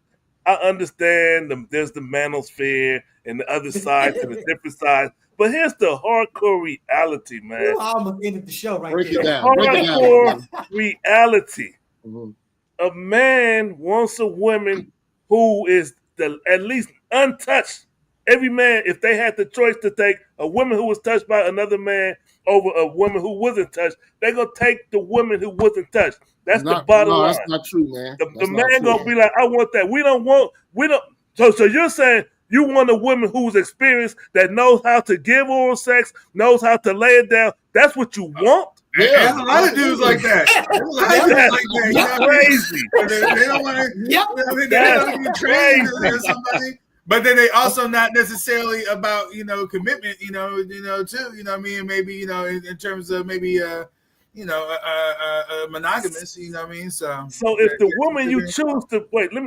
I understand there's the manosphere and the other side to the different sides, but here's the hardcore reality, man. I almost ended the show right Break there. it down. Hardcore reality. Mm-hmm. A man wants a woman who is at least untouched. Every man, if they had the choice to take a woman who was touched by another man over a woman who wasn't touched, they're going to take the woman who wasn't touched. That's the bottom line. That's not true, man. The man going to be like, I want that. We don't. So you're saying you want a woman who's experienced, that knows how to give oral sex, knows how to lay it down. That's what you want? Yeah, there's a lot of dudes like that. That's crazy. They don't want to. They don't want to be trained or somebody. But then they also not necessarily about commitment, too. You know what I mean? Maybe in terms of maybe monogamous. You know what I mean? So if the woman you choose to wait, let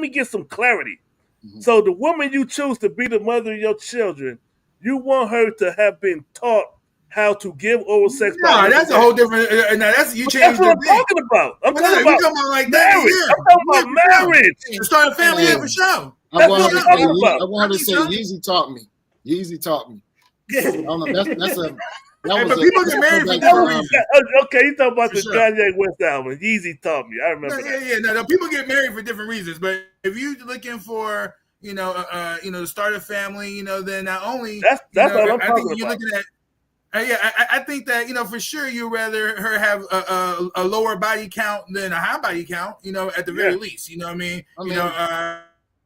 me get some clarity. Mm-hmm. So the woman you choose to be the mother of your children, you want her to have been taught how to give oral sex. No, that's a whole different. No, that's you change. That's what I'm talking about. I'm talking about like marriage. That, I'm talking about marriage. To start a family for sure. I want her to say, Yeezy taught me. Yeezy taught me. I don't know. People get married for different reasons. Okay, you talking about the Kanye West album. Yeezy taught me. I remember that. No, people get married for different reasons. But if you're looking for, to start a family, then not only that's what I'm I talking think you're about. looking at. I think that for sure you'd rather her have a lower body count than a high body count. At the very least. You know what I mean?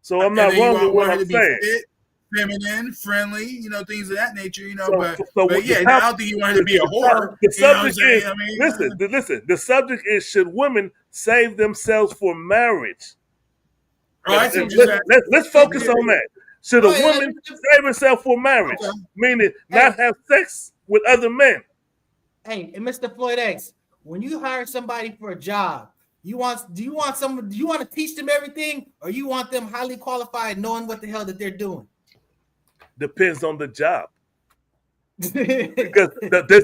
So I'm not wrong with what I'm saying. Fit, feminine, friendly, things of that nature. But yeah, I don't think you want her to be a whore. The subject is listen. The subject is, should women save themselves for marriage? Let's focus on that. Should a woman save herself for marriage? Meaning not have sex with other men. Hey, and Mr. Floyd X, when you hire somebody for a job, do you want to teach them everything, or you want them highly qualified, knowing what the hell that they're doing? Depends on the job. Because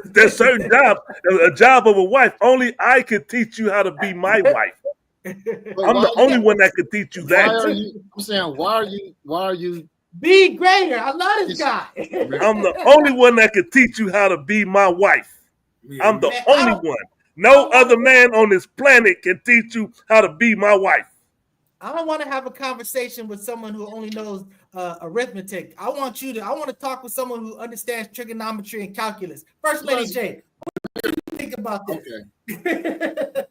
there's certain jobs, a job of a wife, only I could teach you how to be my wife. I'm the only one that could teach you that. Why are you be greater? I love this guy. I'm the only one that could teach you how to be my wife. I'm the only one. No other man on this planet can teach you how to be my wife. I don't want to have a conversation with someone who only knows arithmetic. I want to talk with someone who understands trigonometry and calculus. First Lady J, what do you think about this? Okay.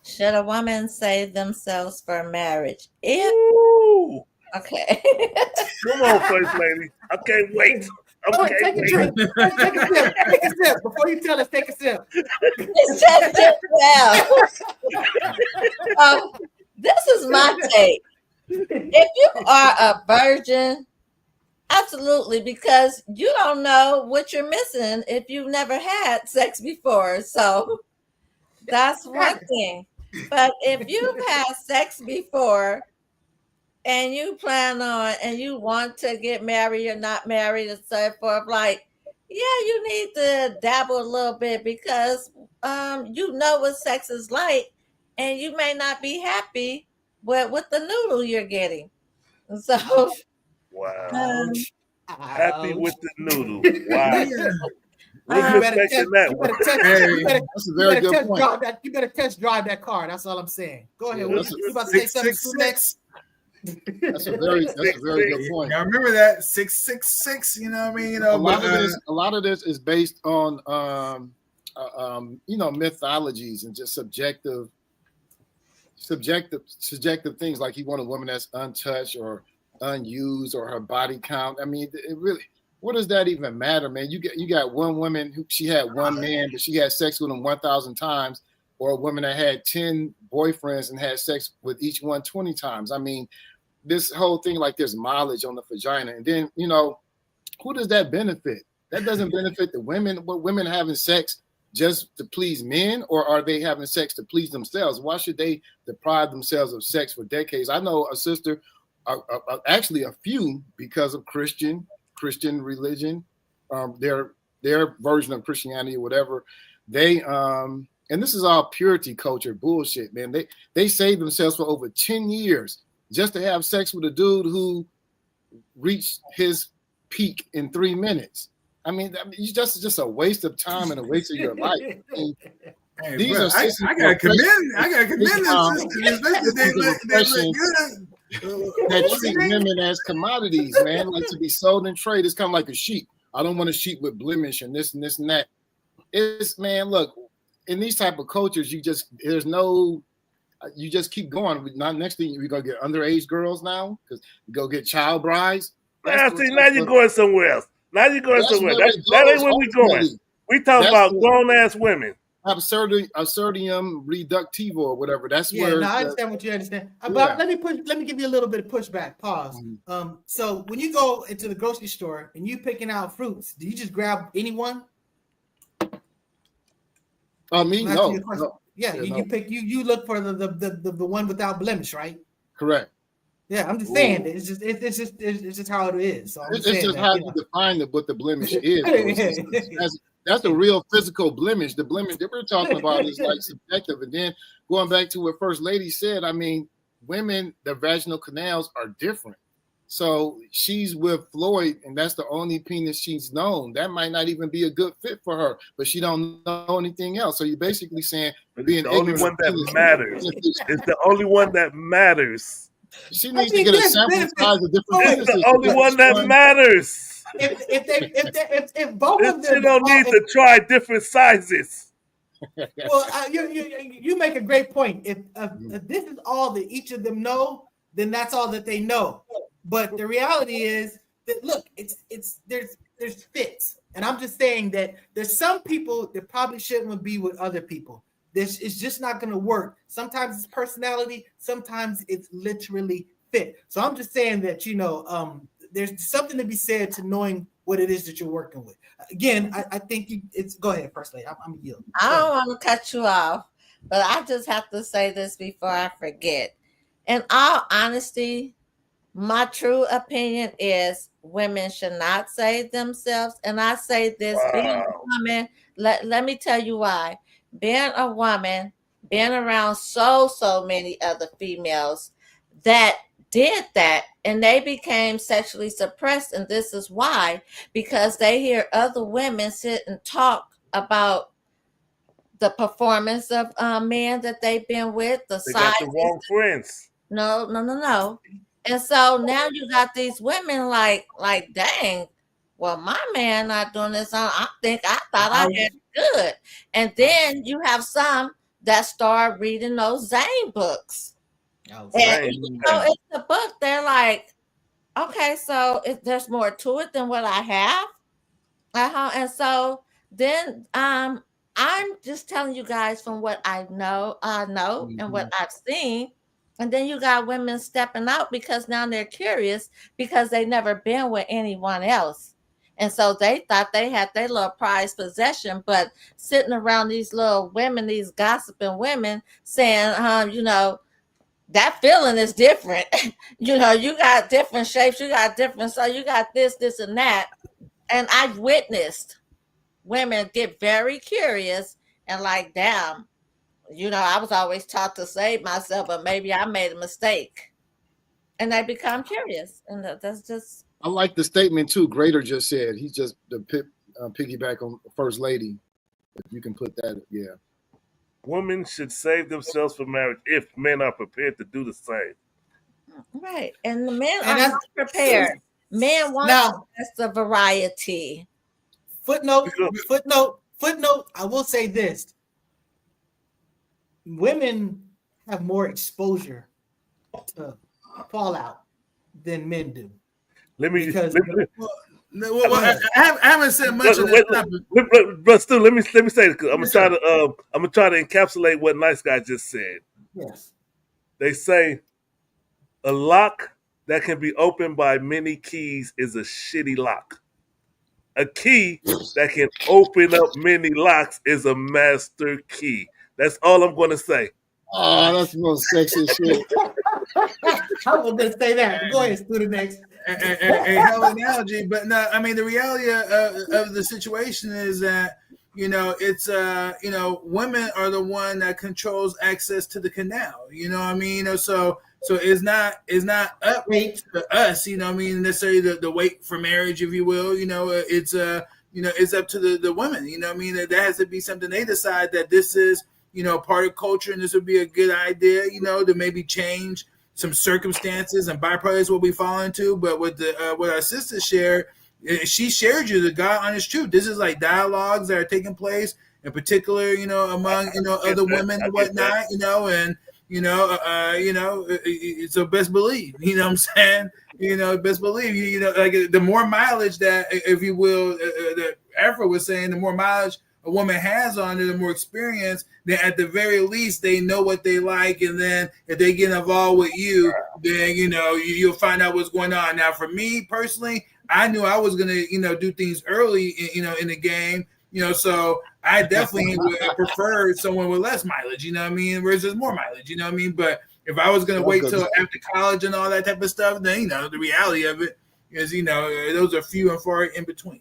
Should a woman save themselves for marriage? Okay. Come on, First Lady. I can't wait. Okay, take a drink. Take a sip. Take a sip. Before you tell us, take a sip. It's just well. This is my take. If you are a virgin, absolutely, because you don't know what you're missing if you've never had sex before. So that's one thing. But if you've had sex before and you plan on and you want to get married or not married and so forth, like, yeah, you need to dabble a little bit because you know what sex is like and you may not be happy with the noodle you're getting. So wow. Happy with the noodle. Wow. You better test drive that car. That's all I'm saying. Go ahead. You about to say something next? That's a very good point. Now remember that 666. You know what I mean? A lot of this is based on mythologies and just subjective things. Like you want a woman that's untouched or unused or her body count. I mean, it really. What does that even matter, man? You got one woman who she had one man, but she had sex with him 1,000 times, or a woman that had 10 boyfriends and had sex with each one 20 times. I mean, this whole thing, like there's mileage on the vagina. And then, who does that benefit? That doesn't benefit the women. What women having sex just to please men, or are they having sex to please themselves? Why should they deprive themselves of sex for decades? I know a sister, actually a few, because of Christian religion, their version of Christianity or whatever, they and this is all purity culture bullshit, man. They saved themselves for over 10 years just to have sex with a dude who reached his peak in 3 minutes. I mean, it's just a waste of time and a waste of your life. I mean, these are I gotta commend them. That treat women as commodities, man, like to be sold and traded. It's kind of like a sheep. I don't want a sheep with blemish and this and this and that. It's, man, look, in these type of cultures, you just keep going. Not next thing we're gonna get underage girls now because you go get child brides. Now you're going somewhere else. That ain't where we going. We talking about grown ass women. Absurdium reductivo or whatever. That's where. I understand what you understand. But let me give you a little bit of pushback. Pause. Mm-hmm. So when you go into the grocery store and you picking out fruits, do you just grab anyone? Me? No. Yeah, you look for the one without blemish, right? Correct. Yeah, I'm just saying that it's just how it is. So it's just how you define what the blemish is. That's a real physical blemish. The blemish that we're talking about is like subjective. And then going back to what First Lady said, I mean, women, their vaginal canals are different. So she's with Floyd, and that's the only penis she's known. That might not even be a good fit for her, but she don't know anything else. So you're basically saying being the only one that matters. It's the only one that matters. She needs to get a sample size of different penises. It's the only one that matters. If both of them, you don't need to try different sizes. Well, you make a great point. If this is all that each of them know, then that's all that they know. But the reality is that look, there's fits, and I'm just saying that there's some people that probably shouldn't be with other people. This is just not going to work. Sometimes it's personality, sometimes it's literally fit. So I'm just saying that there's something to be said to knowing what it is that you're working with. Again, I think it's go ahead, First Lady. I'm yield. I don't want to cut you off, but I just have to say this before I forget. In all honesty, my true opinion is women should not save themselves. And I say this, being a woman, let me tell you why. Being a woman, being around so many other females that did that, and they became sexually suppressed, and this is why, because they hear other women sit and talk about the performance of men that they've been with, the They size. got the wrong friends. No. And so now you got these women like, dang, well, my man not doing this. I thought I had it good. And then you have some that start reading those Zane books. And even though it's a book, they're like, okay, so there's more to it than what I have. And so then I'm just telling you guys from what I know, and what I've seen. And then you got women stepping out because now they're curious because they never been with anyone else. And so they thought they had their little prized possession, but sitting around these little women, these gossiping women saying, that feeling is different. You got different shapes, you got different, so you got this, and that. And I've witnessed women get very curious and like, damn, I was always taught to save myself, but maybe I made a mistake. And they become curious. And that's just. I like the statement too. Greater just said, he's just the piggyback on First Lady. If you can put that, yeah. Women should save themselves for marriage if men are prepared to do the same. Right. And the men are not prepared. Men want the variety. Footnote. I will say this. Women have more exposure to fallout than men do. I haven't said much of this topic. But still, let me say this because I'm gonna try to encapsulate what Nice Guy just said. Yes. They say a lock that can be opened by many keys is a shitty lock. A key that can open up many locks is a master key. That's all I'm going to say. Oh, that's the most sexy shit. I was going to say that. Go ahead, do the next. A hell analogy, but no, I mean the reality of the situation is that it's women are the one that controls access to the canal. You know what I mean? So it's not up to us. You know what I mean? Necessarily the wait for marriage, if you will. It's it's up to the women. You know what I mean? That has to be something they decide that this is part of culture, and this would be a good idea. To maybe change some circumstances and byproducts what we fall into. But with what our sister shared, she shared you the God honest truth. This is like dialogues that are taking place, in particular, among other women and whatnot, so best believe, what I'm saying, best believe, like the more mileage that, if you will, the Afro was saying, the more mileage a woman has on it, the more experience, then at the very least they know what they like, and then if they get involved with you, then you'll find out what's going on. Now, for me personally, I knew I was gonna do things early, in the game, so I definitely would prefer someone with less mileage, versus more mileage, But if I was gonna wait till after college and all that type of stuff, then the reality of it is, those are few and far in between.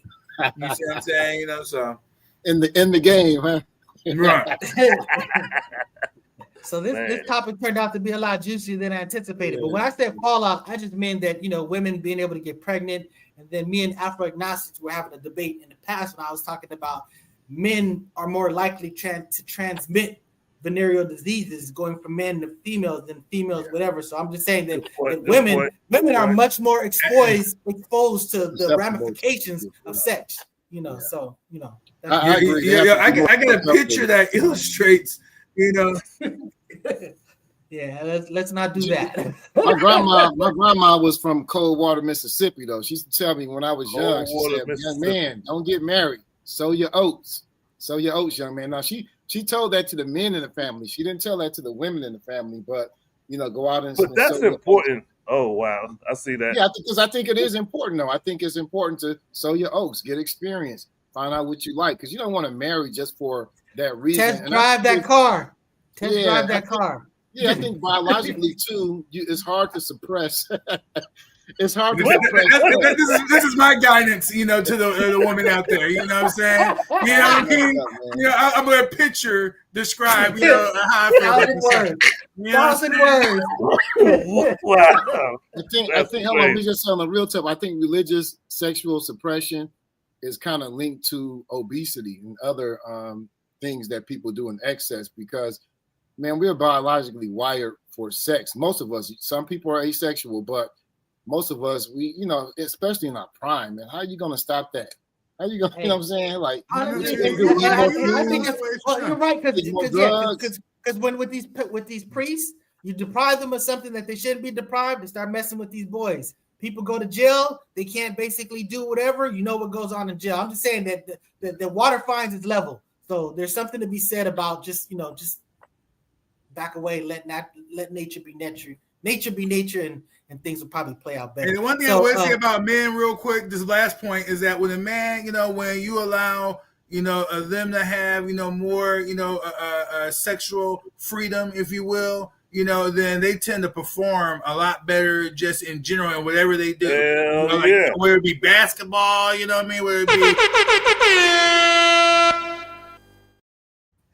You see what I'm saying? So. In the game, huh? Right. So this topic turned out to be a lot juicier than I anticipated. Yeah. But when I said fallout, I just meant that women being able to get pregnant, and then me and Afro agnostics were having a debate in the past when I was talking about men are more likely to transmit venereal diseases going from men to females than females, whatever. So I'm just saying that women are much more exposed to the ramifications of sex. So I agree. I got a picture that illustrates, Yeah, let's not do that. My grandma was from Coldwater, Mississippi, though. She used to tell me when I was young, she said, "Young man, don't get married. Sow your oats. Sow your oats, young man." Now she told that to the men in the family. She didn't tell that to the women in the family, but go out and. But that's important. Oh wow, I see that. Yeah, because I think it is important, though. I think it's important to sow your oats, get experience, find out what you like, because you don't want to marry just for that reason. Test drive that car. Drive that car. Yeah, I think biologically too, it's hard to suppress. It's hard to suppress. This is my guidance, to the woman out there. You know what I'm saying? You know what I mean? I'm gonna picture, describe, how I feel. 1,000 words. Wow. I think. Hold on, we just on the real tip. I think religious sexual suppression is kind of linked to obesity and other things that people do in excess because, man, we're biologically wired for sex. Most of us, some people are asexual, but most of us, we, you know, especially in our prime, man, how are you going to stop that? How you going to, you know what I'm saying? Like, I what think you gonna do? Eat more well, you're right, drugs? because when with these priests, you deprive them of something that they shouldn't be deprived, they start messing with these boys. People go to jail, they can't basically do whatever. You know what goes on in jail. I'm just saying that the water finds its level. So there's something to be said about just back away, let nature be nature. Nature be nature, and things will probably play out better. And the one thing I would say about men, real quick, this last point is that with a man, when you allow, them to have, more, sexual freedom, if you will, then they tend to perform a lot better just in general and whatever they do. Whether it be basketball, you know what I mean? Whether it be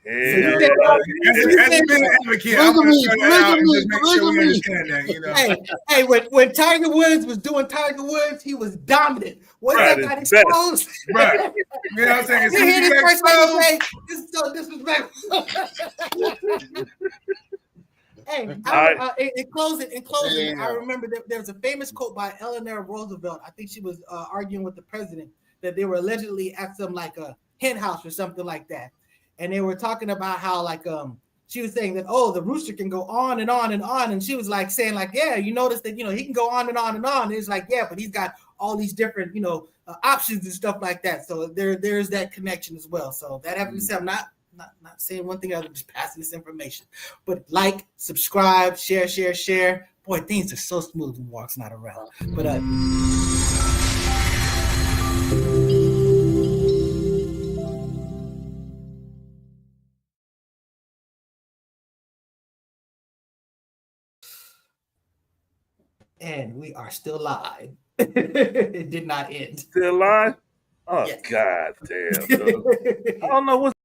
as a man advocate, I'm going to throw that out and just make sure we understand that, Hey, when Tiger Woods was doing Tiger Woods, he was dominant. Once that got exposed, right? You know what I'm saying? He hit his first say, "This is so disrespectful." Hey, in closing, I remember there was a famous quote by Eleanor Roosevelt. I think she was arguing with the president that they were allegedly at some like a hen house or something like that. And they were talking about how she was saying that, the rooster can go on and on and on. And she was like saying like, yeah, you notice that, he can go on and on and on. And it's like, yeah, but he's got all these different, options and stuff like that. So there's that connection as well. So that having said, I'm not saying one thing other than just passing this information, but like, subscribe, share. Boy, things are so smooth when Walk's not around. But and we are still live. It did not end. Still live? Oh, yes. God damn. I don't know what's